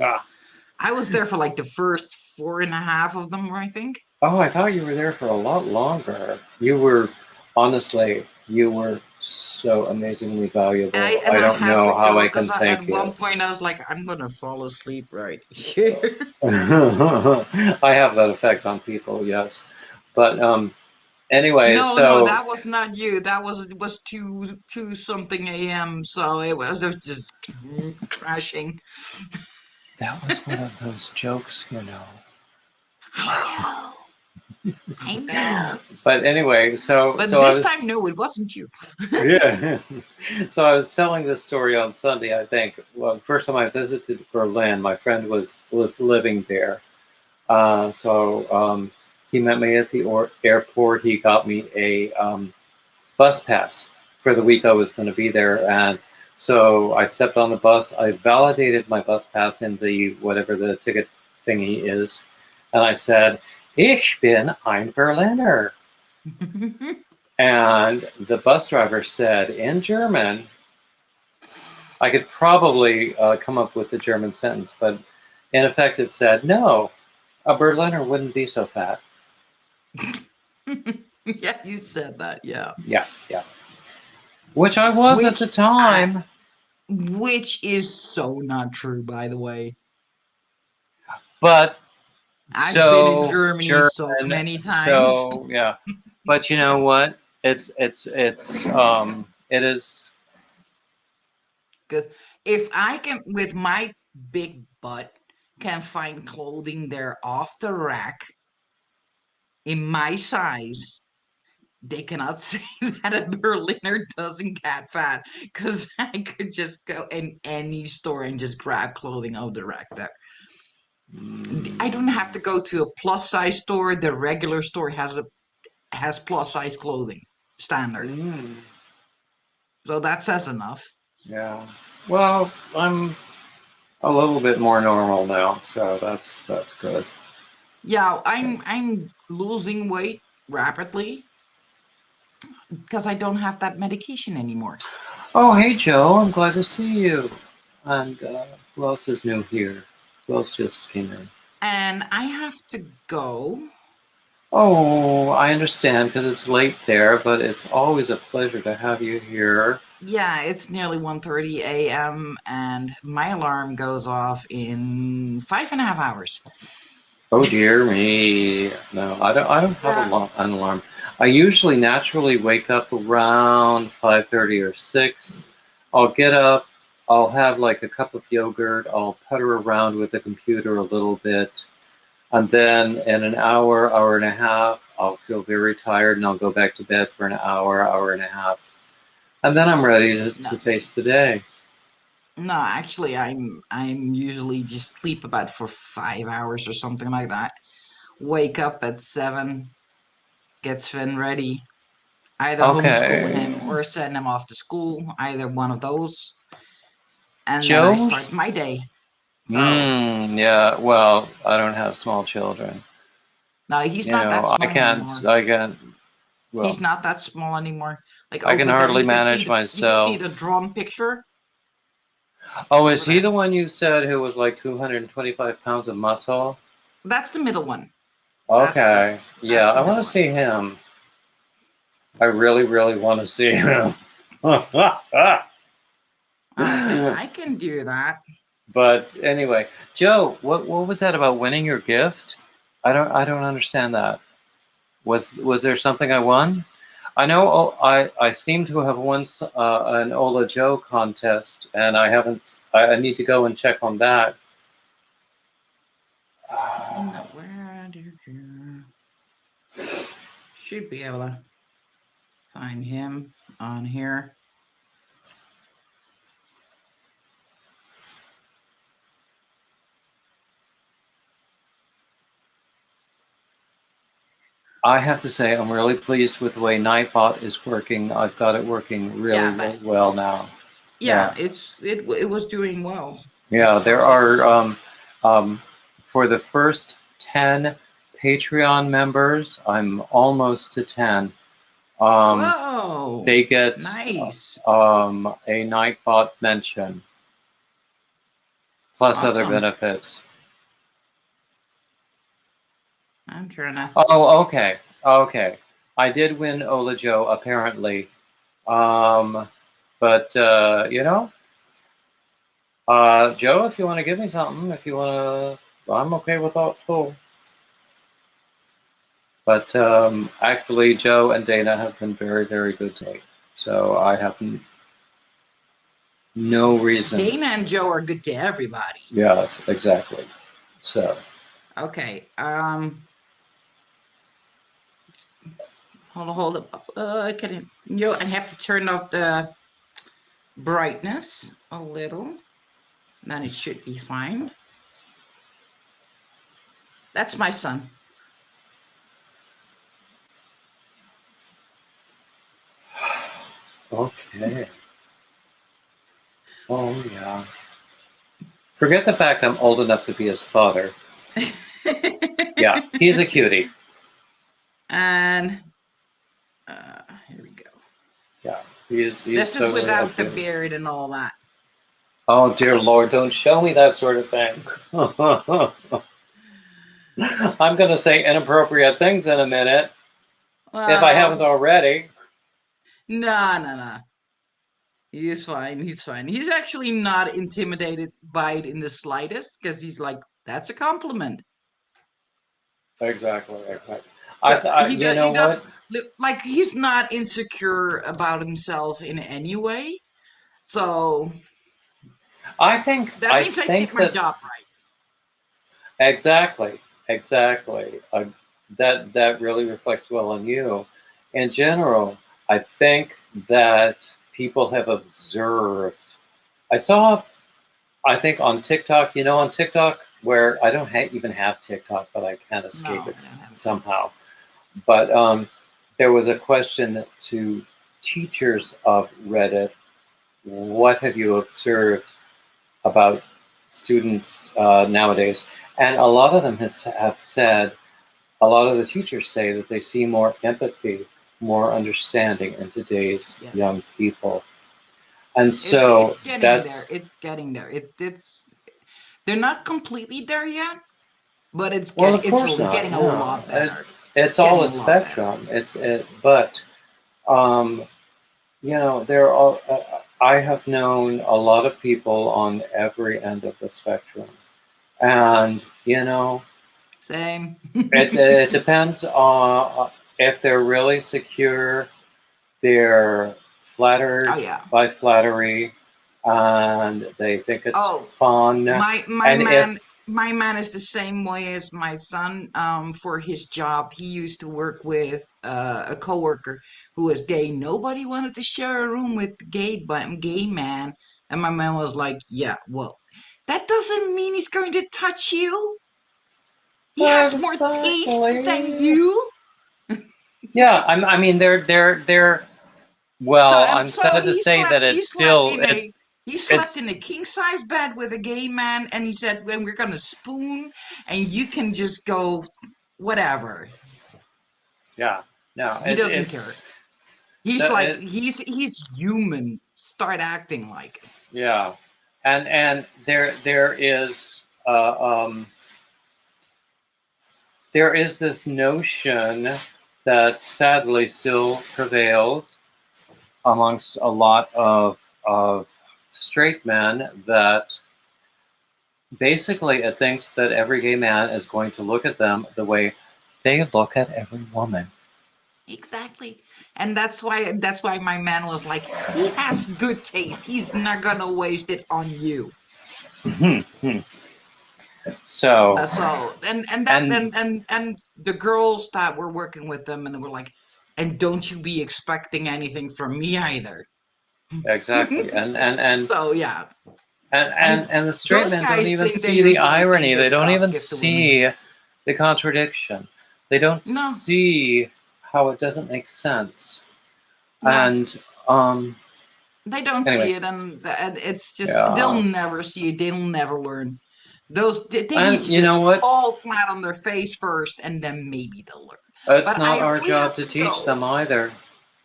I was there for like the first 4.5 of them, I think. Oh, I thought you were there for a lot longer. You were, honestly, you were so amazingly valuable. And I I don't had know to how go I because can at thank you. one point I was like, I'm gonna fall asleep right here. I have that effect on people, yes. But anyway, No, no, so that was not you. That was it was two something a.m. So it was just crashing. that was one of those jokes, you know. I know. I know. But anyway, so But I this was time, no, it wasn't you. yeah. So I was telling this story on Sunday, I think. Well, the first time I visited Berlin, my friend was living there. So he met me at the airport. He got me a bus pass for the week I was going to be there, and so I stepped on the bus. I validated my bus pass in the whatever the ticket thingy is, and I said, "Ich bin ein Berliner." And the bus driver said in German, I could probably come up with the German sentence, but in effect it said, no, a Berliner wouldn't be so fat. Yeah, you said that. Yeah. Yeah, yeah. Which I was at the Which time. which is so not true, by the way. But I've been in so Germany German, so many times. so yeah. But you know what? It is. Because if I can, with my big butt, can find clothing there off the rack in my size, they cannot say that a Berliner doesn't get fat. Because I could just go in any store and just grab clothing off the rack there. I don't have to go to a plus size store. The regular store has plus size clothing standard. Mm, So that says enough. yeah. Well, I'm a little bit more normal now, so that's good. Yeah, I'm losing weight rapidly because I don't have that medication anymore. Oh, hey Joe, I'm glad to see you. And who else is new here? Who else just came in? And I have to go. Oh, I understand because it's late there, but it's always a pleasure to have you here. Yeah, it's nearly 1:30 a.m. and my alarm goes off in 5.5 hours. Oh dear me. No, I don't have Yeah. an alarm. I usually naturally wake up around 5:30 or 6. I'll get up, I'll have like a cup of yogurt, I'll putter around with the computer a little bit, and then in an hour, hour and a half, I'll feel very tired and I'll go back to bed for an hour, hour and a half. And then I'm ready No, to face the day. no, actually, I'm usually just sleep about for 5 hours or something like that. Wake up at 7, get Sven ready, either homeschool Okay. him or send him off to school, either one of those, and then I Joe? start my day. So Yeah, well, I don't have small children. no, he's You not that know, small anymore. well, He's not that small anymore. Like I can over there, hardly you can see manage the myself. drawn picture Oh, is over he there. the one you said who was like 225 pounds of muscle? That's the middle one. That's the Okay. Yeah, that's the I want middle to one. see him. I really, really want to see him. I can do that. But anyway, Joe, what was that about winning your gift? I don't understand that. Was there something I won? I know I seem to have won an Ola Joe contest, and I haven't. I need to go and check on that. Where did you? Should be able to find him on here. I have to say, I'm really pleased with the way Nightbot is working. I've got it working really well now. Yeah, it was doing well. Yeah, there are for the first 10 Patreon members, I'm almost to 10. Whoa! They get nice. A Nightbot mention, plus other Awesome. benefits. I'm trying to. Oh, okay, okay. I did win Ola Joe apparently, but you know, Joe, if you want to give me something, if you want to, I'm okay with that too. But actually, Joe and Dana have been very, very good to me. So I have no reason. Dana and Joe are good to everybody. Yes, exactly. So. Okay. Hold up. I have to turn off the brightness a little. Then it should be fine. That's my son. Okay. Oh, yeah. Forget the fact I'm old enough to be his father. Yeah, he's a cutie. And here we go. Yeah, he's this is totally without the beard and all that. Oh, dear Lord, don't show me that sort of thing. I'm going to say inappropriate things in a minute, if I haven't already. No. He's fine. He's fine. He's actually not intimidated by it in the slightest, because he's like, that's a compliment. Exactly. So you know what? Like, he's not insecure about himself in any way. So I think that means I did my job right. Exactly. That really reflects well on you. In general, I think that people have observed. I think on TikTok, on TikTok, where I don't even have TikTok, but I can't escape it somehow. But there was a question to teachers of Reddit: what have you observed about students nowadays? And a lot of them have said, a lot of the teachers say that they see more empathy, more understanding in today's young people. And so it's getting there. It's they're not completely there yet, but it's getting a lot better. It's all a spectrum. But there are. I have known a lot of people on every end of the spectrum, and same. it depends on if they're really secure. They're flattered by flattery, and they think it's fun. My man is the same way as my son. For his job, he used to work with a coworker who was gay. Nobody wanted to share a room with the gay man, and my man was like, "Yeah, well, that doesn't mean he's going to touch you. He has more taste than you." Yeah, I mean, they're. Well, I'm sad to say that it's still. He slept in a king-size bed with a gay man, and he said, "When we're gonna spoon, and you can just go, whatever." Yeah, no, he doesn't care. He's like, he's human. Start acting like it. Yeah, and there is this notion that sadly still prevails amongst a lot of straight men, that basically it thinks that every gay man is going to look at them the way they look at every woman. Exactly. And that's why my man was like, he has good taste. He's not gonna waste it on you. So, So and that and and the girls that were working with them and they were like, and don't you be expecting anything from me either. exactly, So yeah. and the straight Those men don't guys even think they see the usually think irony. They that don't God even gives the women. see the contradiction. They don't No, see how it doesn't make sense. no. And um, They don't see anyway, it, and it's just they'll yeah. never see it. They'll never learn. They need And to you know just what? fall flat on their face first, and then maybe they'll learn. It's But I not our really job have to to teach go. them either.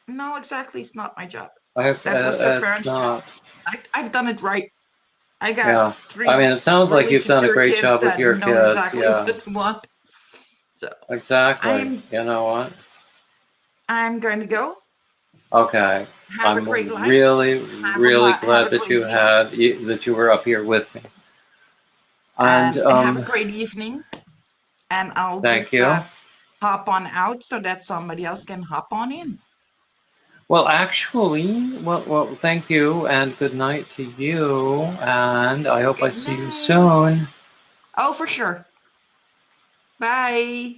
No, exactly. It's not my job. It's That was their it's parents' job. not. I've done it right. I got Yeah. I three mean, it sounds like really you've done a secure great kids job with that your know kids. exactly Yeah. what they want. So Exactly. I'm You know what? I'm going to go. Okay. Have a great I'm life. really, really Have glad a that great evening. that you were up here with me. And And have a great evening. And I'll thank just you. hop on out so that somebody else can hop on in. Well, actually, thank you, and good night to you. And I hope I Good see you night. soon. Oh, for sure. Bye.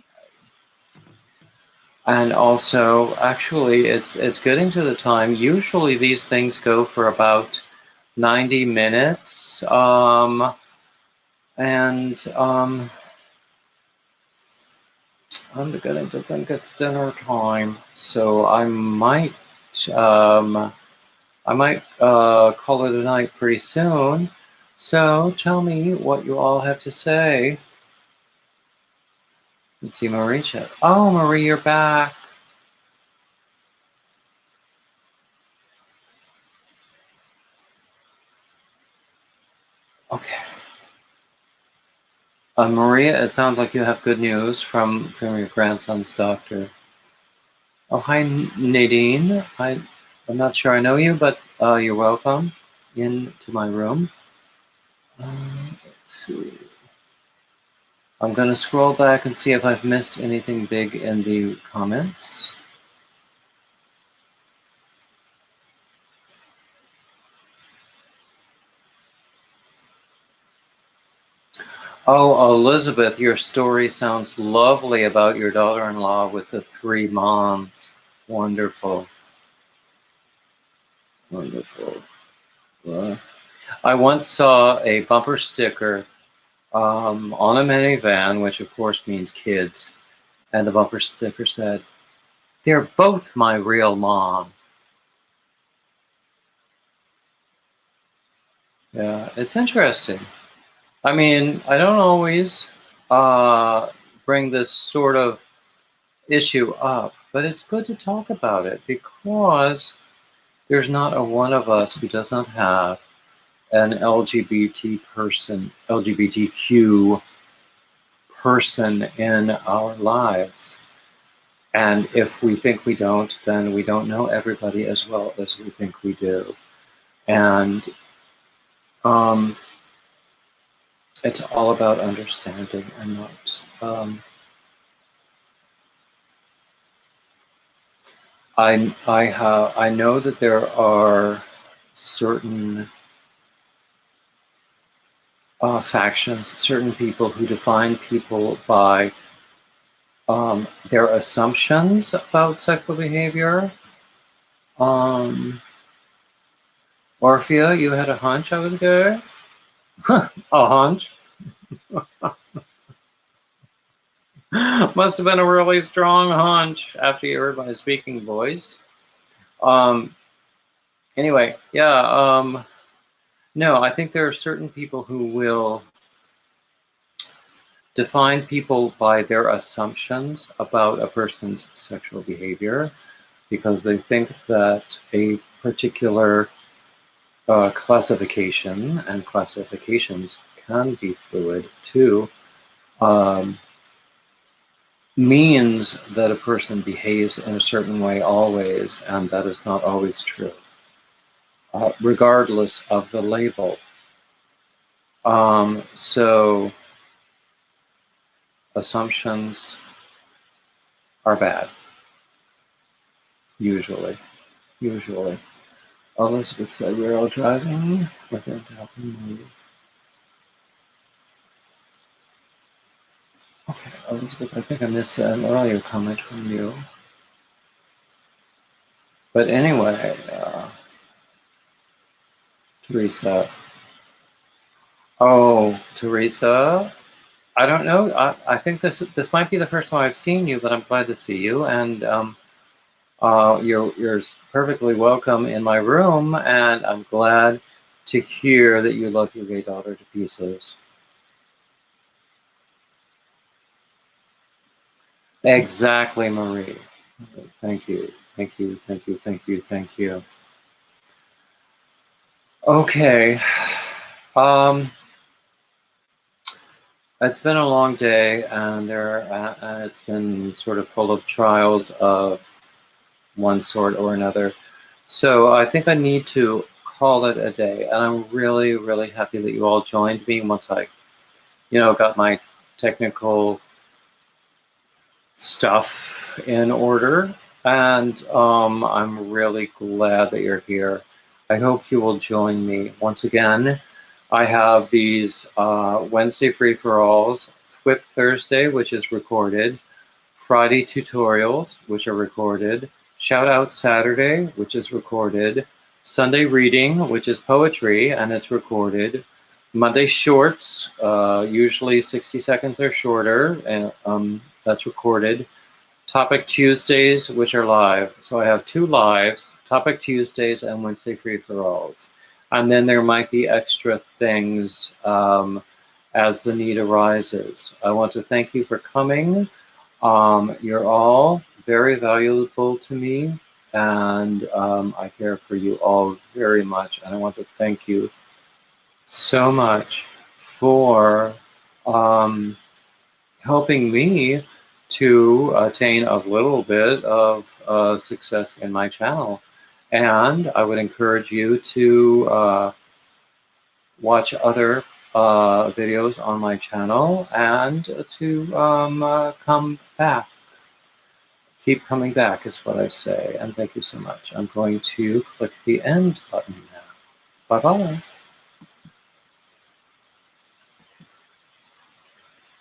And also, actually, it's getting to the time. Usually, these things go for about 90 minutes. And I'm beginning to think it's dinner time, so um, I might call it a night pretty soon. So tell me what you all have to say. Let's see, Marie chat. Oh, Marie, you're back. Okay. Maria, it sounds like you have good news from your grandson's doctor. Oh, hi, Nadine. I'm not sure I know you, but you're welcome into my room. Let's see. I'm going to scroll back and see if I've missed anything big in the comments. Oh, Elizabeth, your story sounds lovely about your daughter-in-law with the 3 moms. Wonderful. Wonderful. I once saw a bumper sticker on a minivan, which of course means kids, and the bumper sticker said, "They're both my real mom." Yeah, it's interesting. I mean, I don't always uh, bring this sort of issue up, but it's good to talk about it because there's not a one of us who does not have an LGBTQ person in our lives. And if we think we don't, then we don't know everybody as well as we think we do. And um, it's all about understanding and not. I know that there are certain factions, certain people who define people by their assumptions about sexual behavior. Orphea, you had a hunch I was gay? A hunch? Must have been a really strong hunch after you heard my speaking voice. Um, anyway, yeah, no, I think there are certain people who will define people by their assumptions about a person's sexual behavior because they think that a particular classification, and classifications can be fluid too, means that a person behaves in a certain way always, and that is not always true, regardless of the label. So assumptions are bad. Usually. Elizabeth said we're all driving with them to help me move. Okay, Elizabeth, I think I missed an earlier comment from you. But anyway, Teresa. Oh, Teresa, I don't know. I think this might be the first time I've seen you, but I'm glad to see you. And you're perfectly welcome in my room, and I'm glad to hear that you love your gay daughter to pieces. Exactly, Marie. Thank you. Okay. It's been a long day, and it's been sort of full of trials of one sort or another. So I think I need to call it a day, and I'm really, really happy that you all joined me once I, got my technical stuff in order, and I'm really glad that you're here. I hope you will join me once again. I have these Wednesday free-for-alls, Whip Thursday, which is recorded, Friday tutorials, which are recorded, Shout Out Saturday, which is recorded, Sunday reading, which is poetry, and it's recorded, Monday shorts, usually 60 seconds or shorter, and that's recorded, Topic Tuesdays, which are live. So I have 2 lives, Topic Tuesdays and Wednesday free-for-alls. And then there might be extra things as the need arises. I want to thank you for coming. You're all very valuable to me, and I care for you all very much. And I want to thank you so much for helping me to attain a little bit of success in my channel. And I would encourage you to watch other videos on my channel and to come back. Keep coming back is what I say. And thank you so much. I'm going to click the end button now. Bye-bye.